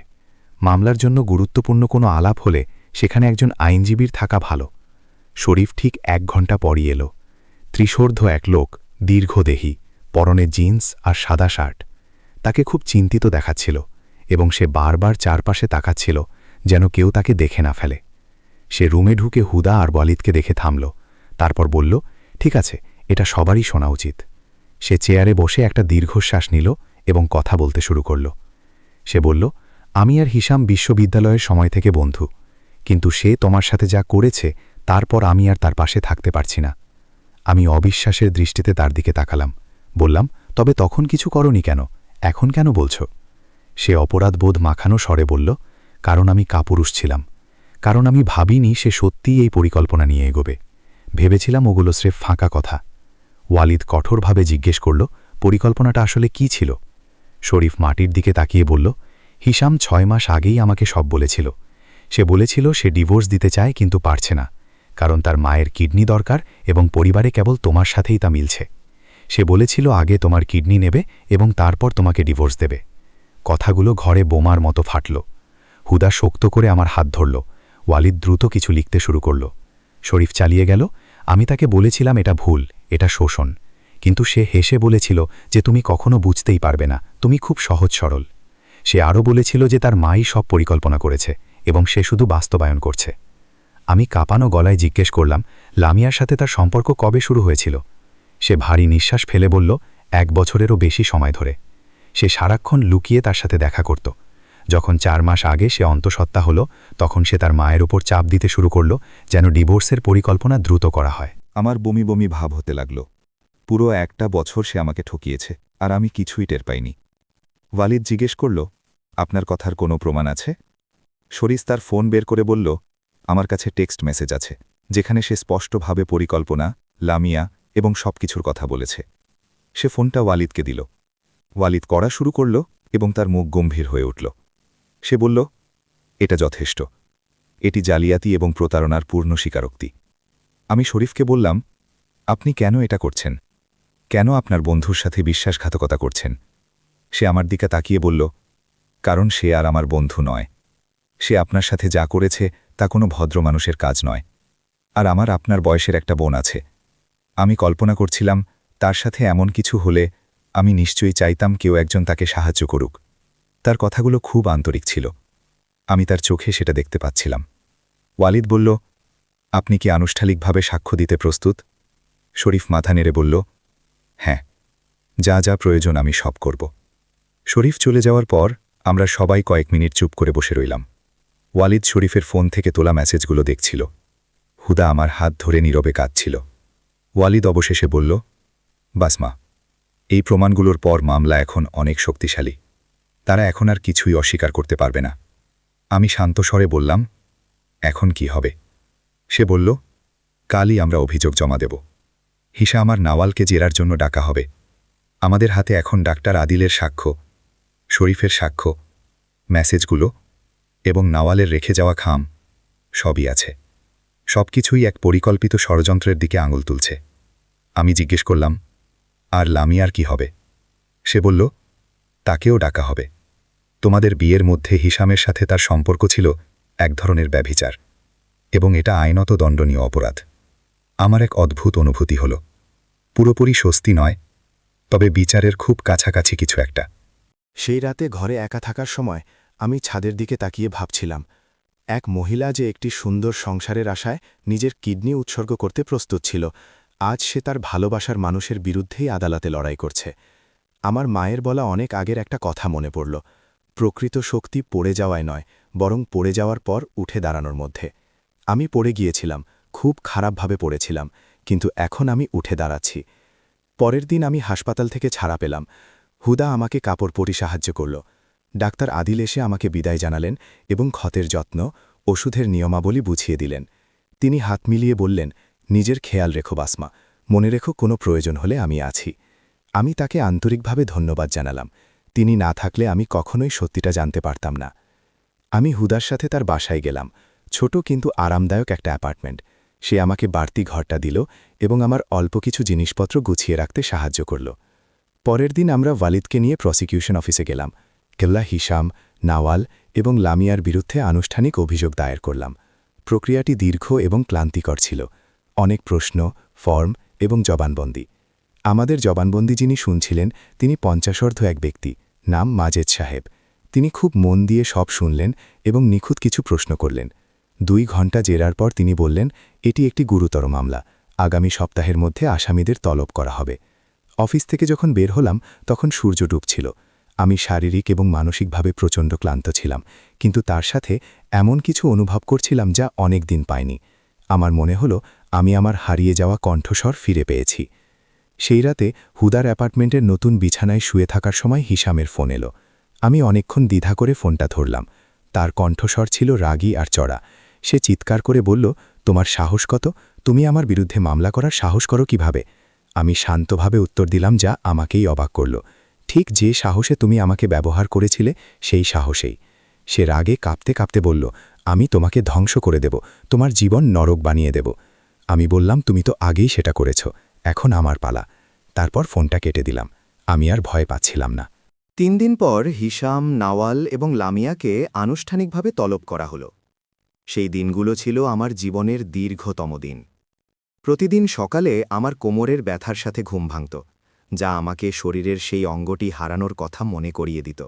মামলার জন্য গুরুত্বপূর্ণ কোনো আলাপ হলে সেখানে একজন আইনজীবীর থাকা ভালো। শরীফ ঠিক 1 ঘন্টা পরই এলো। ত্রিশোর্ধ্ব এক লোক, দীর্ঘদেহী, পরনে জিন্স আর সাদা শার্ট। তাকে খুব চিন্তিত দেখাচ্ছিল এবং সে বারবার চারপাশে তাকাচ্ছিল যেন কেউ তাকে দেখে না ফেলে। সে রুমে ঢুকে হুদা আর ওয়ালিদকে দেখে থামল। তারপর বলল, ঠিক আছে, এটা সবারই শোনা উচিত। সে চেয়ারে বসে একটা দীর্ঘশ্বাস নিল এবং কথা বলতে শুরু করল। সে বলল, আমি আর হিসাম বিশ্ববিদ্যালয়ের সময় থেকে বন্ধু, কিন্তু সে তোমার সাথে যা করেছে তারপর আমি আর তার পাশে থাকতে পারছি না। আমি অবিশ্বাসের দৃষ্টিতে তার দিকে তাকালাম। বললাম, তবে তখন কিছু করনি কেন? এখন কেন বলছো? সে অপরাধবোধ মাখানো স্বরে বলল, কারণ আমি কাপুরুষ ছিলাম। কারণ আমি ভাবিনি সে সত্যিই এই পরিকল্পনা নিয়ে এগোবে। ভেবেছিলাম ওগুলো স্রেফ ফাঁকা কথা। ওয়ালিদ কঠোরভাবে জিজ্ঞেস করল, পরিকল্পনাটা আসলে কি ছিল? শরীফ মাটির দিকে তাকিয়ে বলল, হিসাম 6 মাস আগেই আমাকে সব বলেছিল। সে বলেছিল সে ডিভোর্স দিতে চায় কিন্তু পারছে না, কারণ তার মায়ের কিডনি দরকার এবং পরিবারে কেবল তোমার সাথেই তা মিলছে। সে বলেছিল আগে তোমার কিডনি নেবে এবং তারপর তোমাকে ডিভোর্স দেবে। কথাগুলো ঘরে বোমার মতো ফাটল। হুদা শক্ত করে আমার হাত ধরল। ওয়ালিদ দ্রুত কিছু লিখতে শুরু করল। শরীফ চালিয়ে গেল, আমি তাকে বলেছিলাম এটা ভুল, এটা শোষণ। কিন্তু সে হেসে বলেছিল যে তুমি কখনো বুঝতেই পারবে না, তুমি খুব সহজ সরল। সে আরও বলেছিল যে তার মাই সব পরিকল্পনা করেছে এবং সে শুধু বাস্তবায়ন করছে। আমি কাঁপানো গলায় জিজ্ঞেস করলাম, লামিয়ার সাথে তার সম্পর্ক কবে শুরু হয়েছিল? সে ভারী নিঃশ্বাস ফেলে বলল, 1 বছরেরও বেশি সময় ধরে। সে সারাক্ষণ লুকিয়ে তার সাথে দেখা করত। যখন 4 মাস আগে সে অন্তঃসত্ত্বা হল, তখন সে তার মায়ের ওপর চাপ দিতে শুরু করল যেন ডিভোর্সের পরিকল্পনা দ্রুত করা হয়। আমার বমি বমি ভাব হতে লাগল। পুরো 1টা বছর সে আমাকে ঠকিয়েছে, আর আমি কিছুই টের পাইনি। ওয়ালিদ জিজ্ঞেস করল, আপনার কথার কোনো প্রমাণ আছে? শরীফ তার ফোন বের করে বলল, আমার কাছে টেক্সট মেসেজ আছে, যেখানে সে স্পষ্টভাবে পরিকল্পনা, লামিয়া এবং সবকিছুর কথা বলেছে। সে ফোনটা ওয়ালিদকে দিল। ওয়ালিদ করা শুরু করল এবং তার মুখ গম্ভীর হয়ে উঠল। সে বলল, এটা যথেষ্ট। এটি জালিয়াতি এবং প্রতারণার পূর্ণ স্বীকারোক্তি। আমি শরীফকে বললাম, আপনি কেন এটা করছেন? কেন আপনার বন্ধুর সাথে বিশ্বাসঘাতকতা করছেন? সে আমার দিকে তাকিয়ে বলল, কারণ সে আর আমার বন্ধু নয়। সে আপনার সাথে যা করেছে তা কোনো ভদ্র মানুষের কাজ নয়। আর আমার আপনার বয়সের একটা বোন আছে। আমি কল্পনা করছিলাম তার সাথে এমন কিছু হলে আমি নিশ্চয়ই চাইতাম কেউ একজন তাকে সাহায্য করুক। তার কথাগুলো খুব আন্তরিক ছিল। আমি তার চোখে সেটা দেখতে পাচ্ছিলাম। ওয়ালিদ বলল, আপনি কি আনুষ্ঠানিকভাবে সাক্ষ্য দিতে প্রস্তুত? শরীফ মাথা নেড়ে বলল, হ্যাঁ, যা যা প্রয়োজন আমি সব করব। শরীফ চলে যাওয়ার পর আমরা সবাই কয়েক মিনিট চুপ করে বসে রইলাম। ওয়ালিদ শরীফের ফোন থেকে তোলা মেসেজগুলো দেখছিল। হুদা আমার হাত ধরে নীরবে কাঁদছিল। ওয়ালিদ অবশেষে বলল, বাসমা, এই প্রমাণগুলোর পর মামলা এখন অনেক শক্তিশালী। তারা এখন আর কিছুই অস্বীকার করতে পারবে না। আমি শান্ত স্বরে বললাম, এখন কি হবে? সে বলল, কালই আমরা অভিযোগ জমা দেব। হিসা আমার নাওয়ালকে জেরার জন্য ডাকা হবে। আমাদের হাতে এখন ডাক্তার আদিলের সাক্ষ্য, শরীফের সাক্ষ্য, মেসেজগুলো এবং নাওয়ালের রেখে যাওয়া খাম সবই আছে। সবকিছুই এক পরিকল্পিত ষড়যন্ত্রের দিকে আঙুল তুলছে। আমি জিজ্ঞেস করলাম, আর লামিয়ার কি হবে? সে বলল, তাকেও ডাকা হবে। তোমাদের বিয়ের মধ্যে হিসামের সাথে তার সম্পর্ক ছিল এক ধরনের ব্যভিচার, এবং এটা আইনত দণ্ডনীয় অপরাধ। আমার এক অদ্ভুত অনুভূতি হল, পুরোপুরি স্বস্তি নয়, তবে বিচারের খুব কাছাকাছি কিছু একটা। সেই রাতে ঘরে একা থাকার সময় আমি ছাদের দিকে তাকিয়ে ভাবছিলাম, এক মহিলা যে একটি সুন্দর সংসারের আশায় নিজের কিডনি উৎসর্গ করতে প্রস্তুত ছিল, আজ সে তার ভালোবাসার মানুষের বিরুদ্ধেই আদালতে লড়াই করছে। আমার মায়ের বলা অনেক আগের একটা কথা মনে পড়ল, প্রকৃত শক্তি পড়ে যাওয়ায় নয়, বরং পড়ে যাওয়ার পর উঠে দাঁড়ানোর মধ্যে। আমি পড়ে গিয়েছিলাম, খুব খারাপভাবে পড়েছিলাম, কিন্তু এখন আমি উঠে দাঁড়াচ্ছি। পরের দিন আমি হাসপাতাল থেকে ছাড়া পেলাম। হুদা আমাকে কাপড় পরি সাহায্য করল। ডাক্তার আদিল এসে আমাকে বিদায় জানালেন এবং ক্ষতের যত্ন, ওষুধের নিয়মাবলী বুঝিয়ে দিলেন। তিনি হাত মিলিয়ে বললেন, নিজের খেয়াল রেখো বাসমা, মনে রেখো কোনো প্রয়োজন হলে আমি আছি। আমি তাকে আন্তরিকভাবে ধন্যবাদ জানালাম। তিনি না থাকলে আমি কখনোই সত্যিটা জানতে পারতাম না। আমি হুদার সাথে তার বাসায় গেলাম। ছোট কিন্তু আরামদায়ক একটা অ্যাপার্টমেন্ট। সে আমাকে বাড়তি ঘরটা দিল এবং আমার অল্প কিছু জিনিসপত্র গুছিয়ে রাখতে সাহায্য করল। পরের দিন আমরা ওয়ালিদকে নিয়ে প্রসিকিউশন অফিসে গেলাম। কেল্লা হিসাম, নাওয়াল এবং লামিয়ার বিরুদ্ধে আনুষ্ঠানিক অভিযোগ দায়ের করলাম। প্রক্রিয়াটি দীর্ঘ এবং ক্লান্তিকর ছিল। অনেক প্রশ্ন, ফর্ম এবং জবানবন্দি। আমাদের জবানবন্দি যিনি শুনছিলেন তিনি 50 এক ব্যক্তি, নাম মাজেদ সাহেব। তিনি খুব মন দিয়ে সব শুনলেন এবং নিখুঁত কিছু প্রশ্ন করলেন। 2 ঘণ্টা জেরার পর তিনি বললেন, এটি একটি গুরুতর মামলা, আগামী সপ্তাহের মধ্যে আসামিদের তলব করা হবে। অফিস থেকে যখন বের হলাম তখন সূর্য ডুবছিল। আমি শারীরিক এবং মানসিকভাবে প্রচণ্ড ক্লান্ত ছিলাম, কিন্তু তার সাথে এমন কিছু অনুভব করছিলাম যা অনেক দিন পাইনি। আমার মনে হলো আমি আমার হারিয়ে যাওয়া কণ্ঠস্বর ফিরে পেয়েছি। সেই রাতে হুদার অ্যাপার্টমেন্টের নতুন বিছানায় শুয়ে থাকার সময় হিসামের ফোন এলো। আমি অনেকক্ষণ দ্বিধা করে ফোনটা ধরলাম। তার কণ্ঠস্বর ছিল রাগী আর চড়া। সে চিৎকার করে বলল, তোমার সাহস কত? তুমি আমার বিরুদ্ধে মামলা করার সাহস করো কিভাবে? আমি শান্তভাবে উত্তর দিলাম, যা আমাকেই অবাক করল। ঠিক যে সাহসে তুমি আমাকে ব্যবহার করেছিলে সেই সাহসেই। সে রাগে কাঁপতে কাঁপতে বলল, আমি তোমাকে ধ্বংস করে দেব, তোমার জীবন নরক বানিয়ে দেব। আমি বললাম, তুমি তো আগেই সেটা করেছ, এখন আমার পালা। তারপর ফোনটা কেটে দিলাম। আমি আর ভয় পাচ্ছিলাম না। 3 দিন পর হিসাম, নাওয়াল এবং লামিয়াকে আনুষ্ঠানিকভাবে তলব করা হলো। সেই দিনগুলো ছিল আমার জীবনের দীর্ঘতম দিন। প্রতিদিন সকালে আমার কোমরের ব্যথার সাথে ঘুম ভাঙত, যা আমাকে শরীরের সেই অঙ্গটি হারানোর কথা মনে করিয়ে দিত।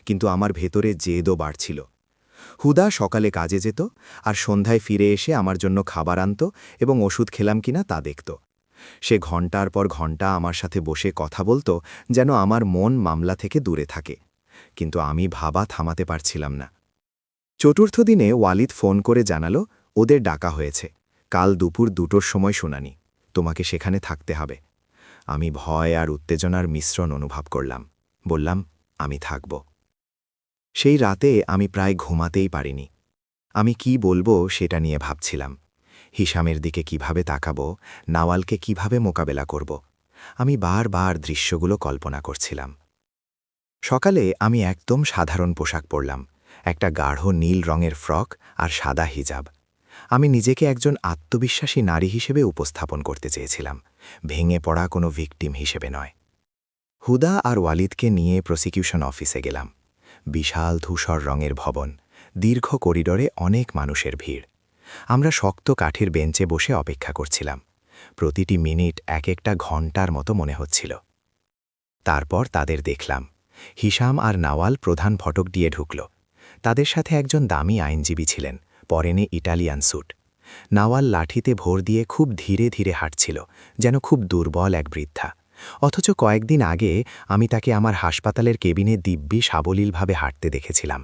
কিন্তু আমার ভেতরে জেদও বাড়ছিল। হুদা সকালে কাজে যেত আর সন্ধ্যায় ফিরে এসে আমার জন্য খাবার আনত এবং ওষুধ খেলাম কিনা তা দেখত। সে ঘণ্টার পর ঘণ্টা আমার সাথে বসে কথা বলত, যেন আমার মন মামলা থেকে দূরে থাকে। কিন্তু আমি ভাবা থামাতে পারছিলাম না। চতুর্থ দিনে ওয়ালিদ ফোন করে জানালো, ওদের ডাকা হয়েছে, কাল দুপুর 2টোর সময় শুনানি, তোমাকে সেখানে থাকতে হবে। আমি ভয় আর উত্তেজনার মিশ্রণ অনুভব করলাম। বললাম, আমি থাকব। সেই রাতে আমি প্রায় ঘুমাতেই পারিনি। আমি কি বলবো সেটা নিয়ে ভাবছিলাম। হিসামের দিকে কিভাবে তাকাবো, নাওয়ালকে কিভাবে মোকাবেলা করব। আমি বারবার দৃশ্যগুলো কল্পনা করছিলাম। সকালে আমি একদম সাধারণ পোশাক পরলাম, একটা গাঢ় নীল রঙের ফ্রক আর সাদা হিজাব। আমি নিজেকে একজন আত্মবিশ্বাসী নারী হিসেবে উপস্থাপন করতে চেয়েছিলাম, ভেঙে পড়া কোনো ভিকটিম হিসেবে নয়। হুদা আর ওয়ালিদকে নিয়ে প্রসিকিউশন অফিসে গেলাম। বিশাল ধূসর রঙের ভবন, দীর্ঘ করিডোরে অনেক মানুষের ভিড়। আমরা শক্ত কাঠের বেঞ্চে বসে অপেক্ষা করছিলাম। প্রতিটি মিনিট এক একটা ঘণ্টার মতো মনে হচ্ছিল। তারপর তাদের দেখলাম। হিসাম আর নাওয়াল প্রধান ফটক দিয়ে ঢুকল। তাদের সাথে একজন দামি আইনজীবী ছিলেন, পরেনে ইটালিয়ান স্যুট। নাওয়াল লাঠিতে ভর দিয়ে খুব ধীরে ধীরে হাঁটছিল, যেন খুব দুর্বল এক বৃদ্ধা। অথচ কয়েকদিন আগে আমি তাকে আমার হাসপাতালের কেবিনে দিব্যি সাবলীলভাবে হাঁটতে দেখেছিলাম।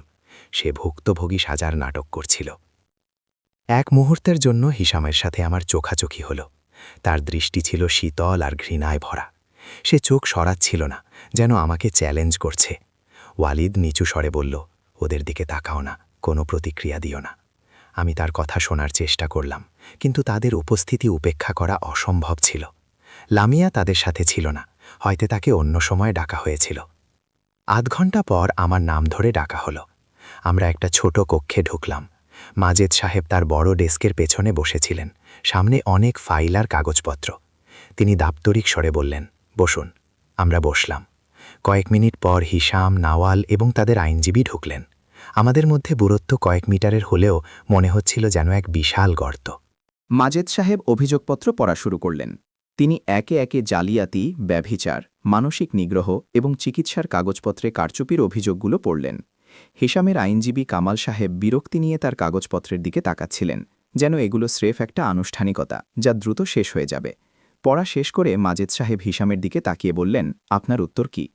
সে ভুক্তভোগী সাজার নাটক করছিল। এক মুহূর্তের জন্য হিসামের সাথে আমার চোখাচোখি হল। তার দৃষ্টি ছিল শীতল আর ঘৃণায় ভরা। সে চোখ সরাচ্ছিল না, যেন আমাকে চ্যালেঞ্জ করছে। ওয়ালিদ নিচু স্বরে বলল, ওদের দিকে তাকাও না, কোনো প্রতিক্রিয়া দিও না। আমি তার কথা শোনার চেষ্টা করলাম, কিন্তু তাদের উপস্থিতি উপেক্ষা করা অসম্ভব ছিল। লামিয়া তাদের সাথে ছিল না, হয়তো তাকে অন্য সময় ডাকা হয়েছিল। আধ ঘণ্টা পর আমার নাম ধরে ডাকা হলো। আমরা একটা ছোট কক্ষে ঢুকলাম। মাজেদ সাহেব তার বড় ডেস্কের পেছনে বসেছিলেন, সামনে অনেক ফাইল আর কাগজপত্র। তিনি দাপ্তরিক স্বরে বললেন, বসুন। আমরা বসলাম। কয়েক মিনিট পর হিসাম, নাওয়াল এবং তাদের আইনজীবী ঢুকলেন। আমাদের মধ্যে দূরত্ব কয়েক মিটারের হলেও মনে হচ্ছিল যেন এক বিশাল গর্ত। মাজেদ সাহেব অভিযোগপত্র পড়া শুরু করলেন। তিনি একে একে জালিয়াতি, ব্যভিচার, মানসিক নিগ্রহ এবং চিকিৎসার কাগজপত্রে কারচুপির অভিযোগগুলো পড়লেন। হিসামের আইনজীবী কামাল সাহেব বিরক্তি নিয়ে তার কাগজপত্রের দিকে তাকাচ্ছিলেন, যেন এগুলো স্রেফ একটা আনুষ্ঠানিকতা যা দ্রুত শেষ হয়ে যাবে। পড়া শেষ করে মাজেদ সাহেব হিসামের দিকে তাকিয়ে বললেন, আপনার উত্তর কি?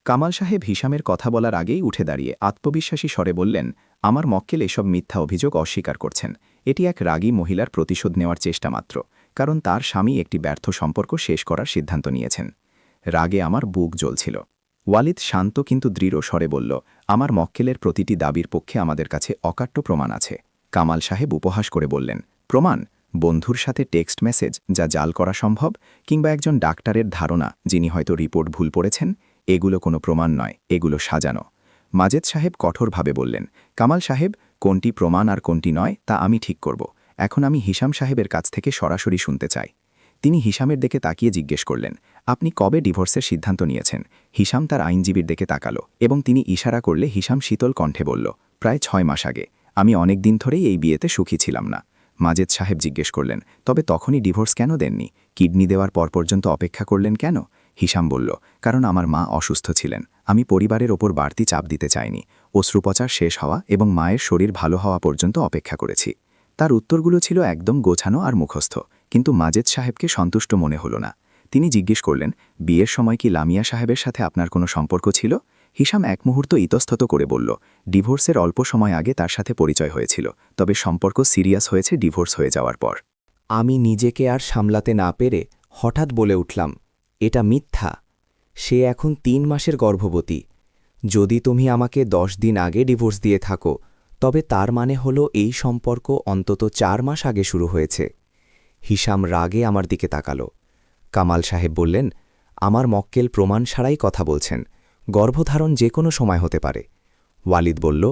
কামাল সাহেব হিসামের কথা বলার আগেই উঠে দাঁড়িয়ে আত্মবিশ্বাসী স্বরে বললেন, আমার মক্কেল এসব মিথ্যা অভিযোগ অস্বীকার করছেন। এটি এক রাগী মহিলার প্রতিশোধ নেওয়ার চেষ্টা মাত্র, কারণ তার স্বামী একটি ব্যর্থ সম্পর্ক শেষ করার সিদ্ধান্ত নিয়েছেন। রাগে আমার বুক জ্বলছিল। ওয়ালিদ শান্ত কিন্তু দৃঢ় স্বরে বলল, আমার মক্কেলের প্রতিটি দাবির পক্ষে আমাদের কাছে অকাট্য প্রমাণ আছে। কামাল সাহেব উপহাস করে বললেন, প্রমাণ? বন্ধুর সাথে টেক্সট মেসেজ যা জাল করা সম্ভব, কিংবা একজন ডাক্তারের ধারণা যিনি হয়তো রিপোর্ট ভুল পড়েছেন? এগুলো কোনো প্রমাণ নয়, এগুলো সাজানো। মাজেদ সাহেব কঠোরভাবে বললেন, কামাল সাহেব, কোনটি প্রমাণ আর কোনটি নয় তা আমি ঠিক করব। এখন আমি হিসাম সাহেবের কাছ থেকে সরাসরি শুনতে চাই। তিনি হিসামের দিকে তাকিয়ে জিজ্ঞেস করলেন, আপনি কবে ডিভোর্সের সিদ্ধান্ত নিয়েছেন? হিসাম তার আইনজীবীর দিকে তাকালো এবং তিনি ইশারা করলে হিসাম শীতল কণ্ঠে বলল, প্রায় 6 মাস আগে। আমি অনেক দিন ধরেই এই বিয়েতে সুখী ছিলাম না। মাজেদ সাহেব জিজ্ঞেস করলেন, তবে তখনই ডিভোর্স কেন দেননি? কিডনি দেওয়ার পর পর্যন্ত অপেক্ষা করলেন কেন? হিসাম বলল, কারণ আমার মা অসুস্থ ছিলেন। আমি পরিবারের ওপর বাড়তি চাপ দিতে চাইনি। অশ্রুপচার শেষ হওয়া এবং মায়ের শরীর ভালো হওয়া পর্যন্ত অপেক্ষা করেছি। তার উত্তরগুলো ছিল একদম গোছানো আর মুখস্থ, কিন্তু মাজেদ সাহেবকে সন্তুষ্ট মনে হল না। তিনি জিজ্ঞেস করলেন, বিয়ের সময় কি লামিয়া সাহেবের সাথে আপনার কোনো সম্পর্ক ছিল? হিসাম এক মুহূর্ত ইতস্তত করে বলল, ডিভোর্সের অল্প সময় আগে তার সাথে পরিচয় হয়েছিল, তবে সম্পর্ক সিরিয়াস হয়েছে ডিভোর্স হয়ে যাওয়ার পর। আমি নিজেকে আর সামলাতে না পেরে হঠাৎ বলে উঠলাম, এটা মিথ্যা। সে এখন ৩ মাসের গর্ভবতী। যদি তুমি আমাকে 10 দিন আগে ডিভোর্স দিয়ে থাকো, তবে তার মানে হলো এই সম্পর্ক অন্তত 4 মাস আগে শুরু হয়েছে। হিসাম রাগে আমার দিকে তাকালো। কামাল সাহেব বললেন, আমার মক্কেল প্রমাণ ছাড়াই কথা বলছেন, গর্ভধারণ যে কোনো সময় হতে পারে। ওয়ালিদ বলল,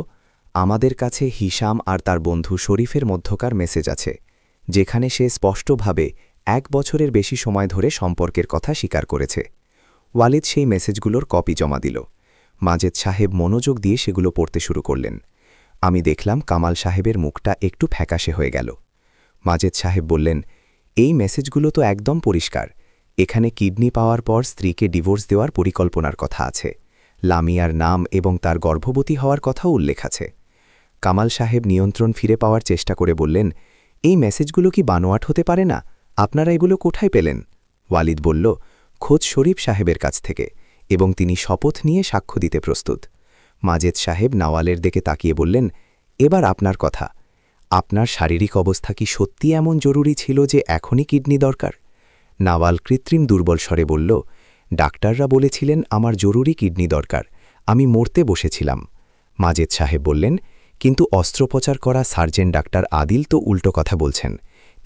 আমাদের কাছে হিসাম আর তার বন্ধু শরীফের মধ্যকার মেসেজ আছে, যেখানে সে স্পষ্টভাবে 1 বছরের বেশি সময় ধরে সম্পর্কের কথা স্বীকার করেছে। ওয়ালিদ সেই মেসেজগুলোর কপি জমা দিল। মাজেদ সাহেব মনোযোগ দিয়ে সেগুলো পড়তে শুরু করলেন। আমি দেখলাম কামাল সাহেবের মুখটা একটু ফ্যাকাশে হয়ে গেল। মাজেদ সাহেব বললেন, এই মেসেজগুলো তো একদম পরিষ্কার। এখানে কিডনি পাওয়ার পর স্ত্রীকে ডিভোর্স দেওয়ার পরিকল্পনার কথা আছে। লামিয়ার নাম এবং তার গর্ভবতী হওয়ার কথাও উল্লেখ আছে। কামাল সাহেব নিয়ন্ত্রণ ফিরে পাওয়ার চেষ্টা করে বললেন, এই মেসেজগুলো কি বানোয়াট হতে পারে না? আপনারা এগুলো কোথায় পেলেন? ওয়ালিদ বলল, খোঁজ শরীফ সাহেবের কাছ থেকে, এবং তিনি শপথ নিয়ে সাক্ষ্য দিতে প্রস্তুত। মাজেদ সাহেব নওয়ালের দিকে তাকিয়ে বললেন, এবার আপনার কথা। আপনার শারীরিক অবস্থা কি সত্যি এমন জরুরি ছিল যে এখনই কিডনি দরকার? নওয়াল কৃত্রিম দুর্বল স্বরে বলল, ডাক্তাররা বলেছিলেন আমার জরুরি কিডনি দরকার, আমি মরতে বসেছিলাম। মাজেদ সাহেব বললেন, কিন্তু অস্ত্রোপচার করা সার্জেন্ট ডাক্তার আদিল তো উল্টো কথা বলছেন।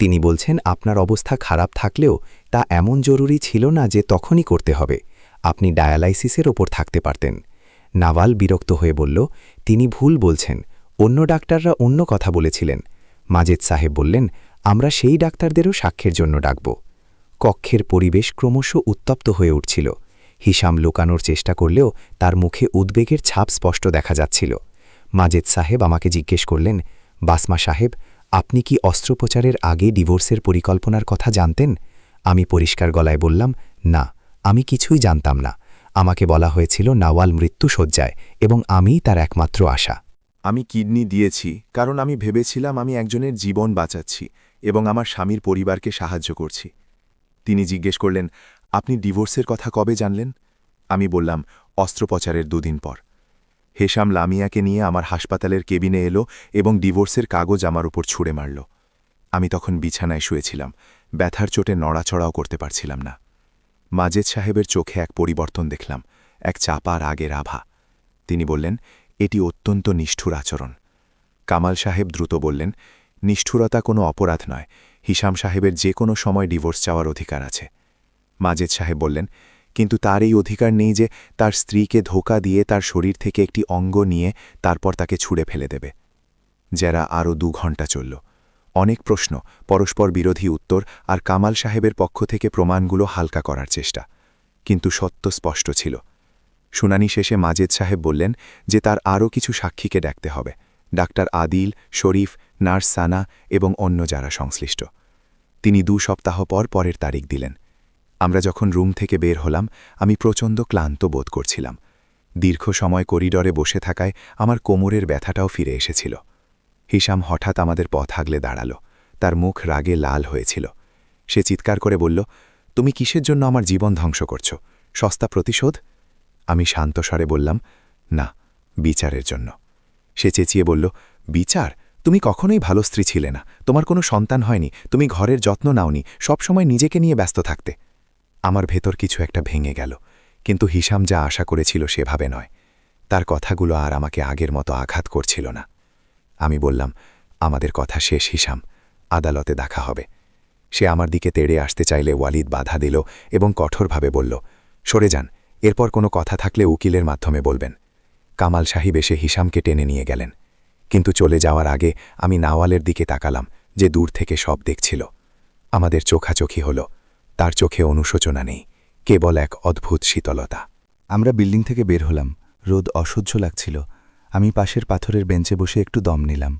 তিনি বলছেন আপনার অবস্থা খারাপ থাকলেও তা এমন জরুরি ছিল না যে তখনই করতে হবে, আপনি ডায়ালাইসিসের ওপর থাকতে পারতেন। নওয়াল বিরক্ত হয়ে বলল, তিনি ভুল বলছেন, অন্য ডাক্তাররা অন্য কথা বলেছিলেন। মাজেদ সাহেব বললেন, আমরা সেই ডাক্তারদেরও সাক্ষ্যের জন্য ডাকব। কক্ষের পরিবেশ ক্রমশ উত্তপ্ত হয়ে উঠছিল। হিসাম লুকানোর চেষ্টা করলেও তার মুখে উদ্বেগের ছাপ স্পষ্ট দেখা যাচ্ছিল। মাজেদ সাহেব আমাকে জিজ্ঞেস করলেন, বাসমা সাহেব, আপনি কি অস্ত্রোপচারের আগে ডিভোর্সের পরিকল্পনার কথা জানতেন? আমি পরিষ্কার গলায় বললাম, না, আমি কিছুই জানতাম না। আমাকে বলা হয়েছিল নওয়াল মৃত্যুশয্যায় এবং আমিই তার একমাত্র আশা। আমি কিডনি দিয়েছি কারণ আমি ভেবেছিলাম আমি একজনের জীবন বাঁচাচ্ছি এবং আমার স্বামীর পরিবারকে সাহায্য করছি। তিনি জিজ্ঞেস করলেন, আপনি ডিভোর্সের কথা কবে জানলেন? আমি বললাম, অস্ত্রোপচারের 2 দিন পর। হেশাম লামিয়াকে নিয়ে আমার হাসপাতালের কেবিনে এলো এবং ডিভোর্সের কাগজ আমার উপর ছুঁড়ে মারল। আমি তখন বিছানায় শুয়েছিলাম, ব্যথার চোটে নড়াচড়াও করতে পারছিলাম না। মাজেদ সাহেবের চোখে এক পরিবর্তন দেখলাম, এক চাপার আগের আভা। তিনি বললেন, এটি অত্যন্ত নিষ্ঠুর আচরণ। কামাল সাহেব দ্রুত বললেন, নিষ্ঠুরতা কোনো অপরাধ নয়, হিসাম সাহেবের যে কোনো সময় ডিভোর্স চাওয়ার অধিকার আছে। মাজেদ সাহেব বললেন, কিন্তু তার এই অধিকার নেই যে তার স্ত্রীকে ধোঁকা দিয়ে তার শরীর থেকে একটি অঙ্গ নিয়ে তারপর তাকে ছুঁড়ে ফেলে দেবে। যারা আরও 2 ঘণ্টা চলল। অনেক প্রশ্ন, পরস্পর বিরোধী উত্তর আর কামাল সাহেবের পক্ষ থেকে প্রমাণগুলো হালকা করার চেষ্টা। কিন্তু সত্য স্পষ্ট ছিল। শুনানি শেষে মাজেদ সাহেব বললেন যে তার আরও কিছু সাক্ষীকে ডাকতে হবে, ডাক্তার আদিল, শরীফ, নার্স সানা এবং অন্য যারা সংশ্লিষ্ট। তিনি 2 সপ্তাহ পর পরের তারিখ দিলেন। আমরা যখন রুম থেকে বের হলাম, আমি প্রচণ্ড ক্লান্ত বোধ করছিলাম। দীর্ঘ সময় করিডরে বসে থাকায় আমার কোমরের ব্যথাটাও ফিরে এসেছিল। হিসাম হঠাৎ আমাদের পথ আগলে দাঁড়াল। তার মুখ রাগে লাল হয়েছিল। সে চিৎকার করে বলল, তুমি কিসের জন্য আমার জীবন ধ্বংস করছ? সস্তা প্রতিশোধ? আমি শান্ত স্বরে বললাম, না, বিচারের জন্য। সে চেঁচিয়ে বলল, বিচার? তুমি কখনোই ভালো স্ত্রী ছিলে না, তোমার কোনো সন্তান হয়নি, তুমি ঘরের যত্ন নাওনি, সবসময় নিজেকে নিয়ে ব্যস্ত থাকতে। আমার ভেতর কিছু একটা ভেঙে গেল, কিন্তু হিসাম যা আশা করেছিল সেভাবে নয়। তার কথাগুলো আর আমাকে আগের মতো আঘাত করছিল না। আমি বললাম, আমাদের কথা শেষ হিসাম, আদালতে দেখা হবে। সে আমার দিকে তেড়ে আসতে চাইলে ওয়ালিদ বাধা দিল এবং কঠোরভাবে বলল, সরে যান, এরপর কোনো কথা থাকলে উকিলের মাধ্যমে বলবেন। কামাল সাহেব এসে হিসামকে টেনে নিয়ে গেলেন। কিন্তু চলে যাওয়ার আগে আমি নওয়ালের দিকে তাকালাম, যে দূর থেকে সব দেখছিল। আমাদের চোখাচোখি হল। তার চোখে অনুশোচনা নেই, কেবল এক অদ্ভুত শীতলতা। আমরা বিল্ডিং থেকে বের হলাম। রোদ অসহ্য লাগছিল। আমি পাশের পাথরের বেঞ্চে বসে একটু দম নিলাম।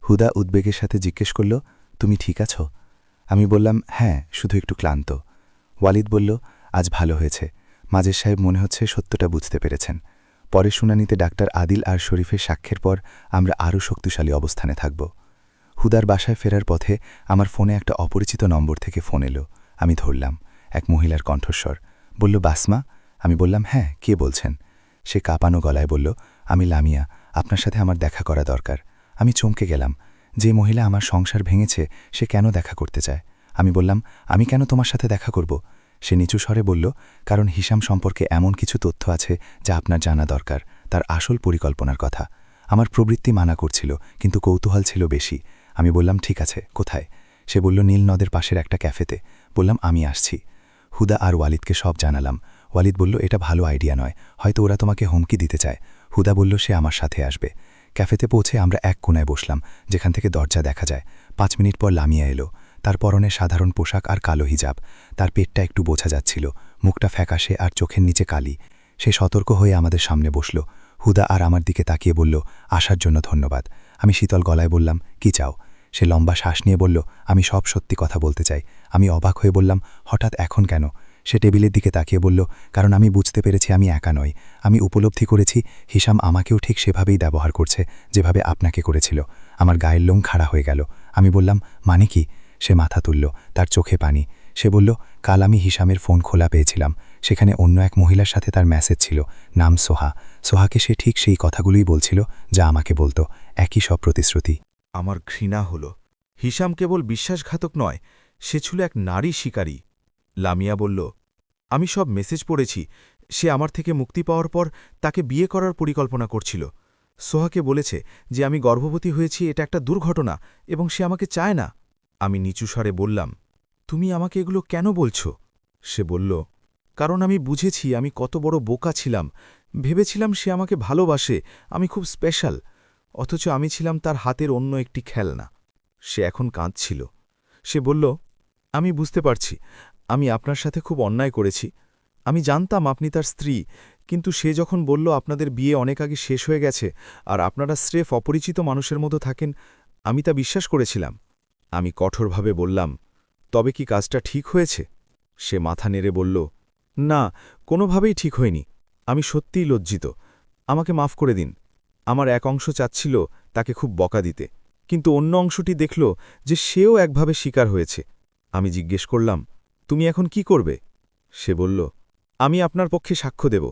হুদা উদ্বেগের সাথে জিজ্ঞেস করল, তুমি ঠিক আছো? আমি বললাম, হ্যাঁ, শুধু একটু ক্লান্ত। ওয়ালিদ বলল, আজ ভালো হয়েছে। মাজেদ সাহেব মনে হচ্ছে সত্যটা বুঝতে পেরেছেন। পরের শুনানিতে ডাক্তার আদিল আর শরীফের সাক্ষ্যের পর আমরা আরও শক্তিশালী অবস্থানে থাকব। হুদার বাসায় ফেরার পথে আমার ফোনে একটা অপরিচিত নম্বর থেকে ফোন এলো। আমি ধরলাম। এক মহিলার কণ্ঠস্বর। বলল, বাসমা? আমি বললাম, হ্যাঁ, কে বলছেন? সে কাঁপানো গলায় বলল, আমি লামিয়া, আপনার সাথে আমার দেখা করা দরকার। আমি চমকে গেলাম। যে মহিলা আমার সংসার ভেঙেছে সে কেন দেখা করতে চায়? আমি বললাম, আমি কেন তোমার সাথে দেখা করব? সে নিচু স্বরে বলল, কারণ হিসাম সম্পর্কে এমন কিছু তথ্য আছে যা আপনার জানা দরকার, তার আসল পরিকল্পনার কথা। আমার প্রবৃত্তি মানা করছিল, কিন্তু কৌতূহল ছিল বেশি। আমি বললাম, ঠিক আছে, কোথায়? সে বলল, নীল নদের পাশের একটা ক্যাফেতে। বললাম, আমি আসছি। হুদা আর ওয়ালিদকে সব জানালাম। ওয়ালিদ বলল, এটা ভালো আইডিয়া নয়, হয়তো ওরা তোমাকে হুমকি দিতে চায়। হুদা বলল, সে আমার সাথে আসবে। ক্যাফেতে পৌঁছে আমরা এক কোণায় বসলাম, যেখান থেকে দরজা দেখা যায়। 5 মিনিট পর লামিয়া এলো। তার পরনে সাধারণ পোশাক আর কালো হিজাব। তার পেটটা একটু বোঝা যাচ্ছিল, মুখটা ফ্যাকাশে আর চোখের নিচে কালি। সে সতর্ক হয়ে আমাদের সামনে বসল। হুদা আর আমার দিকে তাকিয়ে বলল, আসার জন্য ধন্যবাদ। আমি শীতল গলায় বললাম, কি চাও? সে লম্বা শ্বাস নিয়ে বলল, আমি সব সত্যি কথা বলতে চাই। আমি অবাক হয়ে বললাম, হঠাৎ এখন কেন? সে টেবিলের দিকে তাকিয়ে বলল, কারণ আমি বুঝতে পেরেছি আমি একা নই। আমি উপলব্ধি করেছি হিসাম আমাকেও ঠিক সেভাবেই ব্যবহার করছে যেভাবে আপনাকে করেছিল। আমার গায়ের লোম খাড়া হয়ে গেল। আমি বললাম, মানে কি? সে মাথা তুলল, তার চোখে পানি। সে বলল, কাল আমি হিসামের ফোন খোলা পেয়েছিলাম। সেখানে অন্য এক মহিলার সাথে তার মেসেজ ছিল, নাম সোহা। সোহাকে সে ঠিক সেই কথাগুলোই বলছিল যা আমাকে বলতো, একই সব প্রতিশ্রুতি। আমার ঘৃণা হল। হিসাম কেবল বিশ্বাসঘাতক নয়, সে ছিল এক নারী শিকারী। লামিয়া বলল, আমি সব মেসেজ পড়েছি। সে আমার থেকে মুক্তি পাওয়ার পর তাকে বিয়ে করার পরিকল্পনা করছিল। সোহাকে বলেছে যে আমি গর্ভবতী হয়েছি, এটা একটা দুর্ঘটনা এবং সে আমাকে চায় না। আমি নিচু স্বরে বললাম, তুমি আমাকে এগুলো কেন বলছ? সে বলল, কারণ আমি বুঝেছি আমি কত বড় বোকা ছিলাম। ভেবেছিলাম সে আমাকে ভালোবাসে, আমি খুব স্পেশাল, অথচ আমি ছিলাম তার হাতের অন্য একটি খেলনা। সে এখন কাঁদছিল। সে বলল, আমি বুঝতে পারছি, আমি আপনার সাথে খুব অন্যায় করেছি। আমি জানতাম আপনি তার স্ত্রী, কিন্তু সে যখন বলল আপনাদের বিয়ে অনেক আগে শেষ হয়ে গেছে আর আপনারা স্রেফ অপরিচিত মানুষের মতো থাকেন, আমি তা বিশ্বাস করেছিলাম। আমি কঠোরভাবে বললাম, তবে কি কাজটা ঠিক হয়েছে? সে মাথা নেড়ে বলল, না, কোনোভাবেই ঠিক হয়নি। আমি সত্যিই লজ্জিত। আমাকে মাফ করে দিন। আমার এক অংশ চাচ্ছিল তাকে খুব বকা দিতে, কিন্তু অন্য অংশটি দেখল যে সেও একভাবে শিকার হয়েছে। আমি জিজ্ঞেস করলাম, তুমি এখন কি করবে? সে বলল, আমি আপনার পক্ষে সাক্ষ্য দেব।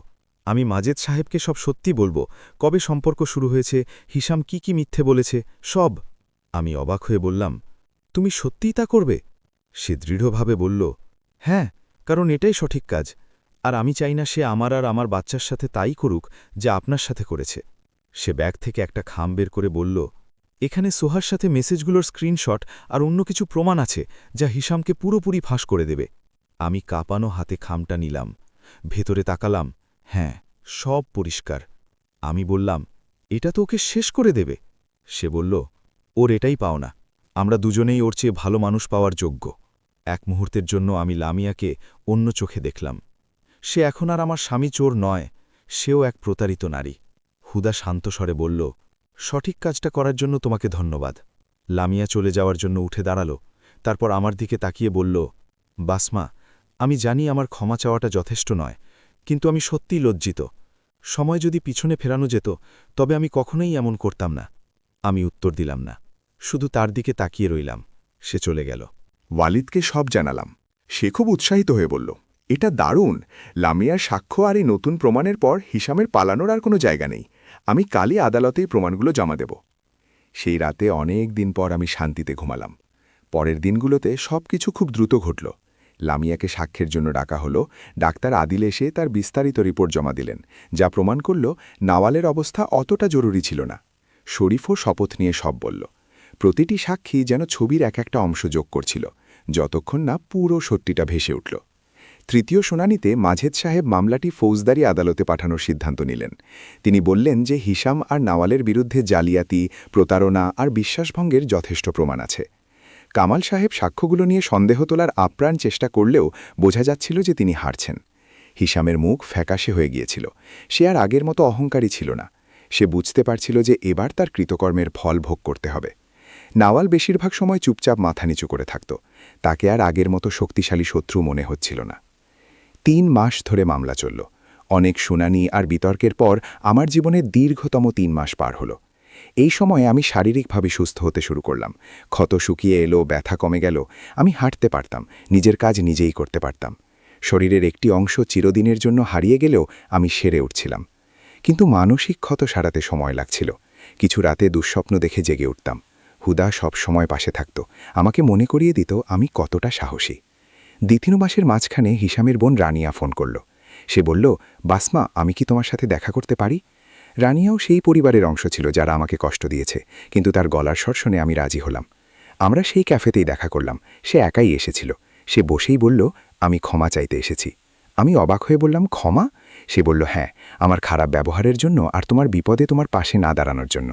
আমি মাজেদ সাহেবকে সব সত্যি বলবো, কবে সম্পর্ক শুরু হয়েছে, হিসাম কি মিথ্যে বলেছে, সব। আমি অবাক হয়ে বললাম, তুমি সত্যিই তা করবে? সে দৃঢ়ভাবে বলল, হ্যাঁ, কারণ এটাই সঠিক কাজ, আর আমি চাই না সে আমার আর আমার বাচ্চার সাথে তাই করুক যা আপনার সাথে করেছে। সে ব্যাগ থেকে একটা খাম বের করে বলল, এখানে সোহার সাথে মেসেজগুলোর স্ক্রিনশট আর অন্য কিছু প্রমাণ আছে যা হিসামকে পুরোপুরি ফাঁস করে দেবে। আমি কাঁপানো হাতে খামটা নিলাম, ভেতরে তাকালাম। হ্যাঁ, সব পরিষ্কার। আমি বললাম, এটা তো ওকে শেষ করে দেবে। সে বলল, ওর এটাই পাওনা। আমরা দুজনেই ওর চেয়ে ভালো মানুষ পাওয়ার যোগ্য। এক মুহূর্তের জন্য আমি লামিয়াকে অন্য চোখে দেখলাম। সে এখন আর আমার স্বামী চোর নয়, সেও এক প্রতারিত নারী। হুদা শান্ত স্বরে বলল, সঠিক কাজটা করার জন্য তোমাকে ধন্যবাদ। লামিয়া চলে যাওয়ার জন্য উঠে দাঁড়াল, তারপর আমার দিকে তাকিয়ে বলল, বাসমা, আমি জানি আমার ক্ষমা চাওয়াটা যথেষ্ট নয়, কিন্তু আমি সত্যিই লজ্জিত। সময় যদি পিছনে ফেরানো যেত তবে আমি কখনোই এমন করতাম না। আমি উত্তর দিলাম না, শুধু তার দিকে তাকিয়ে রইলাম। সে চলে গেল। ওয়ালিদকে সব জানালাম। সে খুব উৎসাহিত হয়ে বলল, এটা দারুণ। লামিয়ার সাক্ষ্য আর এই নতুন প্রমাণের পর হিসামের পালানোর আর কোনো জায়গা নেই। আমি কালই আদালতেই প্রমাণগুলো জমা দেব। সেই রাতে অনেক দিন পর আমি শান্তিতে ঘুমালাম। পরের দিনগুলোতে সব কিছু খুব দ্রুত ঘটল। লামিয়াকে সাক্ষ্যের জন্য ডাকা হলো। ডাক্তার আদিল এসে তার বিস্তারিত রিপোর্ট জমা দিলেন, যা প্রমাণ করল নাওয়ালের অবস্থা অতটা জরুরি ছিল না। শরীফও শপথ নিয়ে সব বলল। প্রতিটি সাক্ষী যেন ছবির এক একটা অংশ যোগ করছিল, যতক্ষণ না পুরো সত্যিটা ভেসে উঠল। তৃতীয় শুনানিতে মাজেদ সাহেব মামলাটি ফৌজদারি আদালতে পাঠানোর সিদ্ধান্ত নিলেন। তিনি বললেন যে হিসাম আর নাওয়ালের বিরুদ্ধে জালিয়াতি, প্রতারণা আর বিশ্বাসভঙ্গের যথেষ্ট প্রমাণ আছে। কামাল সাহেব সাক্ষ্যগুলো নিয়ে সন্দেহ তোলার আপ্রাণ চেষ্টা করলেও বোঝা যাচ্ছিল যে তিনি হারছেন। হিসামের মুখ ফ্যাকাশে হয়ে গিয়েছিল। সে আর আগের মতো অহংকারী ছিল না। সে বুঝতে পারছিল যে এবার তার কৃতকর্মের ফল ভোগ করতে হবে। নাওয়াল বেশিরভাগ সময় চুপচাপ মাথা নিচু করে থাকত। তাকে আর আগের মতো শক্তিশালী শত্রু মনে হচ্ছিল না। 3 মাস ধরে মামলা চলল। অনেক শুনানি আর বিতর্কের পর আমার জীবনের দীর্ঘতম 3 মাস পার হল। এই সময়ে আমি শারীরিকভাবে সুস্থ হতে শুরু করলাম। ক্ষত শুকিয়ে এলো, ব্যথা কমে গেল, আমি হাঁটতে পারতাম, নিজের কাজ নিজেই করতে পারতাম। শরীরের একটি অংশ চিরদিনের জন্য হারিয়ে গেলেও আমি সেরে উঠছিলাম। কিন্তু মানসিক ক্ষত সারাতে সময় লাগছিল। কিছু রাতে দুঃস্বপ্ন দেখে জেগে উঠতাম। হুদা সব সময় পাশে থাকত, আমাকে মনে করিয়ে দিত আমি কতটা সাহসী। 2-3 মাসের মাঝখানে হিসামের বোন রানিয়া ফোন করল। সে বলল, বাসমা, আমি কি তোমার সাথে দেখা করতে পারি? রানিয়াও সেই পরিবারের অংশ ছিল যারা আমাকে কষ্ট দিয়েছে, কিন্তু তার গলার স্বর শুনে আমি রাজি হলাম। আমরা সেই ক্যাফেতেই দেখা করলাম। সে একাই এসেছিল। সে বসেই বলল, আমি ক্ষমা চাইতে এসেছি। আমি অবাক হয়ে বললাম, ক্ষমা? সে বলল, হ্যাঁ, আমার খারাপ ব্যবহারের জন্য আর তোমার বিপদে তোমার পাশে না দাঁড়ানোর জন্য।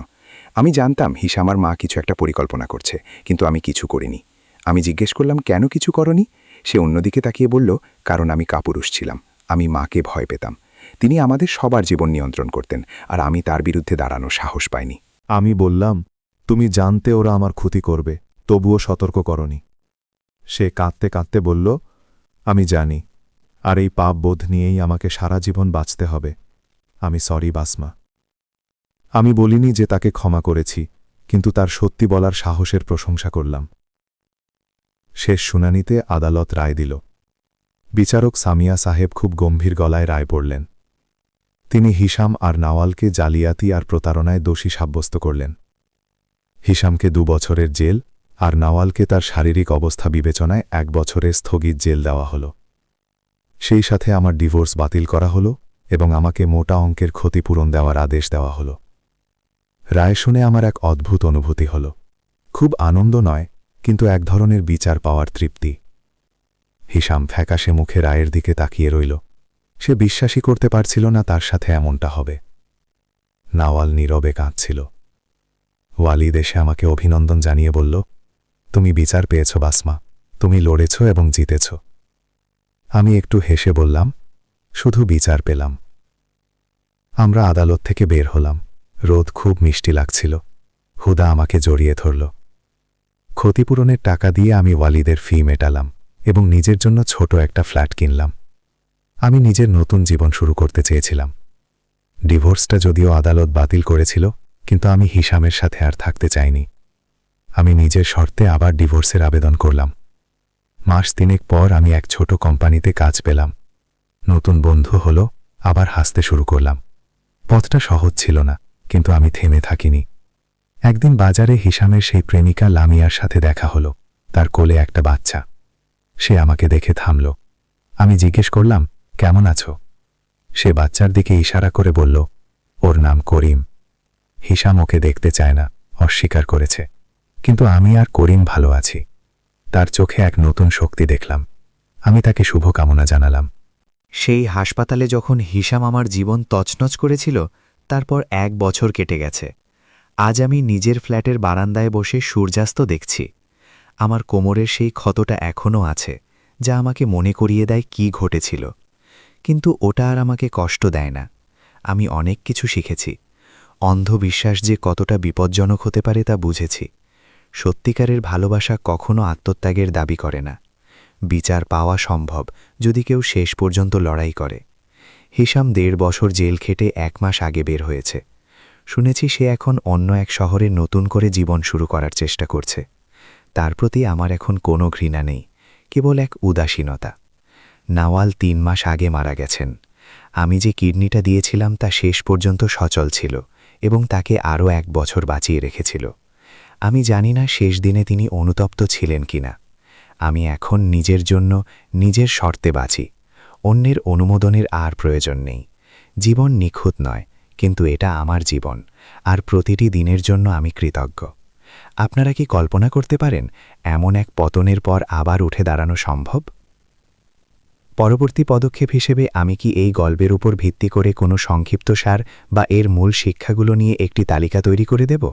আমি জানতাম হিসামার মা কিছু একটা পরিকল্পনা করছে, কিন্তু আমি কিছু করিনি। আমি জিজ্ঞেস করলাম, কেন কিছু করনি? সে অন্যদিকে তাকিয়ে বলল, কারণ আমি কাপুরুষ ছিলাম, আমি মাকে ভয় পেতাম। তিনি আমাদের সবার জীবন নিয়ন্ত্রণ করতেন, আর আমি তার বিরুদ্ধে দাঁড়ানোর সাহস পাইনি। আমি বললাম, তুমি জানতে ওরা আমার ক্ষতি করবে, তবুও সতর্ক করনি। সে কাঁদতে কাঁদতে বলল, আমি জানি, আর এই পাপ বোধ নিয়েই আমাকে সারা জীবন বাঁচতে হবে। আমি সরি বাসমা। আমি বলিনি যে তাকে ক্ষমা করেছি, কিন্তু তার সত্যি বলার সাহসের প্রশংসা করলাম। শেষ শুনানিতে আদালত রায় দিল। বিচারক সামিয়া সাহেব খুব গম্ভীর গলায় রায় পড়লেন। তিনি হিসাম আর নাওয়ালকে জালিয়াতি আর প্রতারণায় দোষী সাব্যস্ত করলেন। হিসামকে 2 বছরের জেল আর নাওয়ালকে তার শারীরিক অবস্থা বিবেচনায় 1 বছরের স্থগিত জেল দেওয়া হল। সেই সাথে আমার ডিভোর্স বাতিল করা হল এবং আমাকে মোটা অঙ্কের ক্ষতিপূরণ দেওয়ার আদেশ দেওয়া হল। রায় শুনে আমার এক অদ্ভুত অনুভূতি হল। খুব আনন্দ নয়, কিন্তু এক ধরনের বিচার পাওয়ার তৃপ্তি। হিসাম ফ্যাকাশে মুখে রায়ের দিকে তাকিয়ে রইল। সে বিশ্বাসই করতে পারছিল না তার সাথে এমনটা হবে। নাওয়াল নীরবে কাঁদছিল। ওয়ালিদ এসে আমাকে অভিনন্দন জানিয়ে বলল, তুমি বিচার পেয়েছ বাসমা, তুমি লড়েছ এবং জিতেছ। আমি একটু হেসে বললাম, শুধু বিচার পেলাম। আমরা আদালত থেকে বের হলাম। রোদ খুব মিষ্টি লাগছিল। হুদা আমাকে জড়িয়ে ধরল। ক্ষতিপূরণের টাকা দিয়ে আমি ওয়ালিদের ফি মেটালাম এবং নিজের জন্য ছোট একটা ফ্ল্যাট কিনলাম। আমি নিজের নতুন জীবন শুরু করতে চেয়েছিলাম। ডিভোর্সটা যদিও আদালত বাতিল করেছিল, কিন্তু আমি হিসামের সাথে আর থাকতে চাইনি। আমি নিজের শর্তে আবার ডিভোর্সের আবেদন করলাম। মাস 3 পর আমি এক ছোট কোম্পানিতে কাজ পেলাম। নতুন বন্ধু হলো, আবার হাসতে শুরু করলাম। পথটা সহজ ছিল না, কিন্তু আমি থেমে থাকিনি। একদিন বাজারে হিসামের সেই প্রেমিকা লামিয়ার সাথে দেখা হলো। তার কোলে একটা বাচ্চা। সে আমাকে দেখে থামল। আমি জিজ্ঞেস করলাম, কেমন আছো? সে বাচ্চার দিকে ইশারা করে বলল, ওর নাম করিম। হিসাম ওকে দেখতে চায় না, অস্বীকার করেছে, কিন্তু আমি আর করিম ভালো আছি। তার চোখে এক নতুন শক্তি দেখলাম। আমি তাকে শুভকামনা জানালাম। সেই হাসপাতালে যখন হিসাম আমার জীবন তছনছ করেছিল, তারপর 1 বছর কেটে গেছে। আজ আমি নিজের ফ্ল্যাটের বারান্দায় বসে সূর্যাস্ত দেখছি। আমার কোমরের সেই ক্ষতটা এখনও আছে, যা আমাকে মনে করিয়ে দেয় কি ঘটেছিল। কিন্তু ওটা আর আমাকে কষ্ট দেয় না। আমি অনেক কিছু শিখেছি। অন্ধবিশ্বাস যে কতটা বিপজ্জনক হতে পারে তা বুঝেছি। সত্যিকারের ভালোবাসা কখনো আত্মত্যাগের দাবি করে না। বিচার পাওয়া সম্ভব যদি কেউ শেষ পর্যন্ত লড়াই করে। হিসাম 1.5 বছর জেল খেটে 1 মাস আগে বের হয়েছে। শুনেছি সে এখন অন্য এক শহরে নতুন করে জীবন শুরু করার চেষ্টা করছে। তার প্রতি আমার এখন কোনো ঘৃণা নেই, কেবল এক উদাসীনতা। নাওয়াল 3 মাস আগে মারা গেছেন। আমি যে কিডনিটা দিয়েছিলাম তা শেষ পর্যন্ত সচল ছিল এবং তাকে আরও 1 বছর বাঁচিয়ে রেখেছিল। আমি জানি না শেষ দিনে তিনি অনুতপ্ত ছিলেন কিনা। আমি এখন নিজের জন্য নিজের শর্তে বাঁচি। অন্যের অনুমোদনের আর প্রয়োজন নেই। জীবন নিখুঁত নয়, কিন্তু এটা আমার জীবন, আর প্রতিটি দিনের জন্য আমি কৃতজ্ঞ। আপনারা কি কল্পনা করতে পারেন এমন এক পতনের পর আবার উঠে দাঁড়ানো সম্ভব? পরবর্তী পদক্ষেপ হিসেবে আমি কি এই গল্পের উপর ভিত্তি করে কোনো সংক্ষিপ্তসার বা এর মূল শিক্ষাগুলো নিয়ে একটি তালিকা তৈরি করে দেব?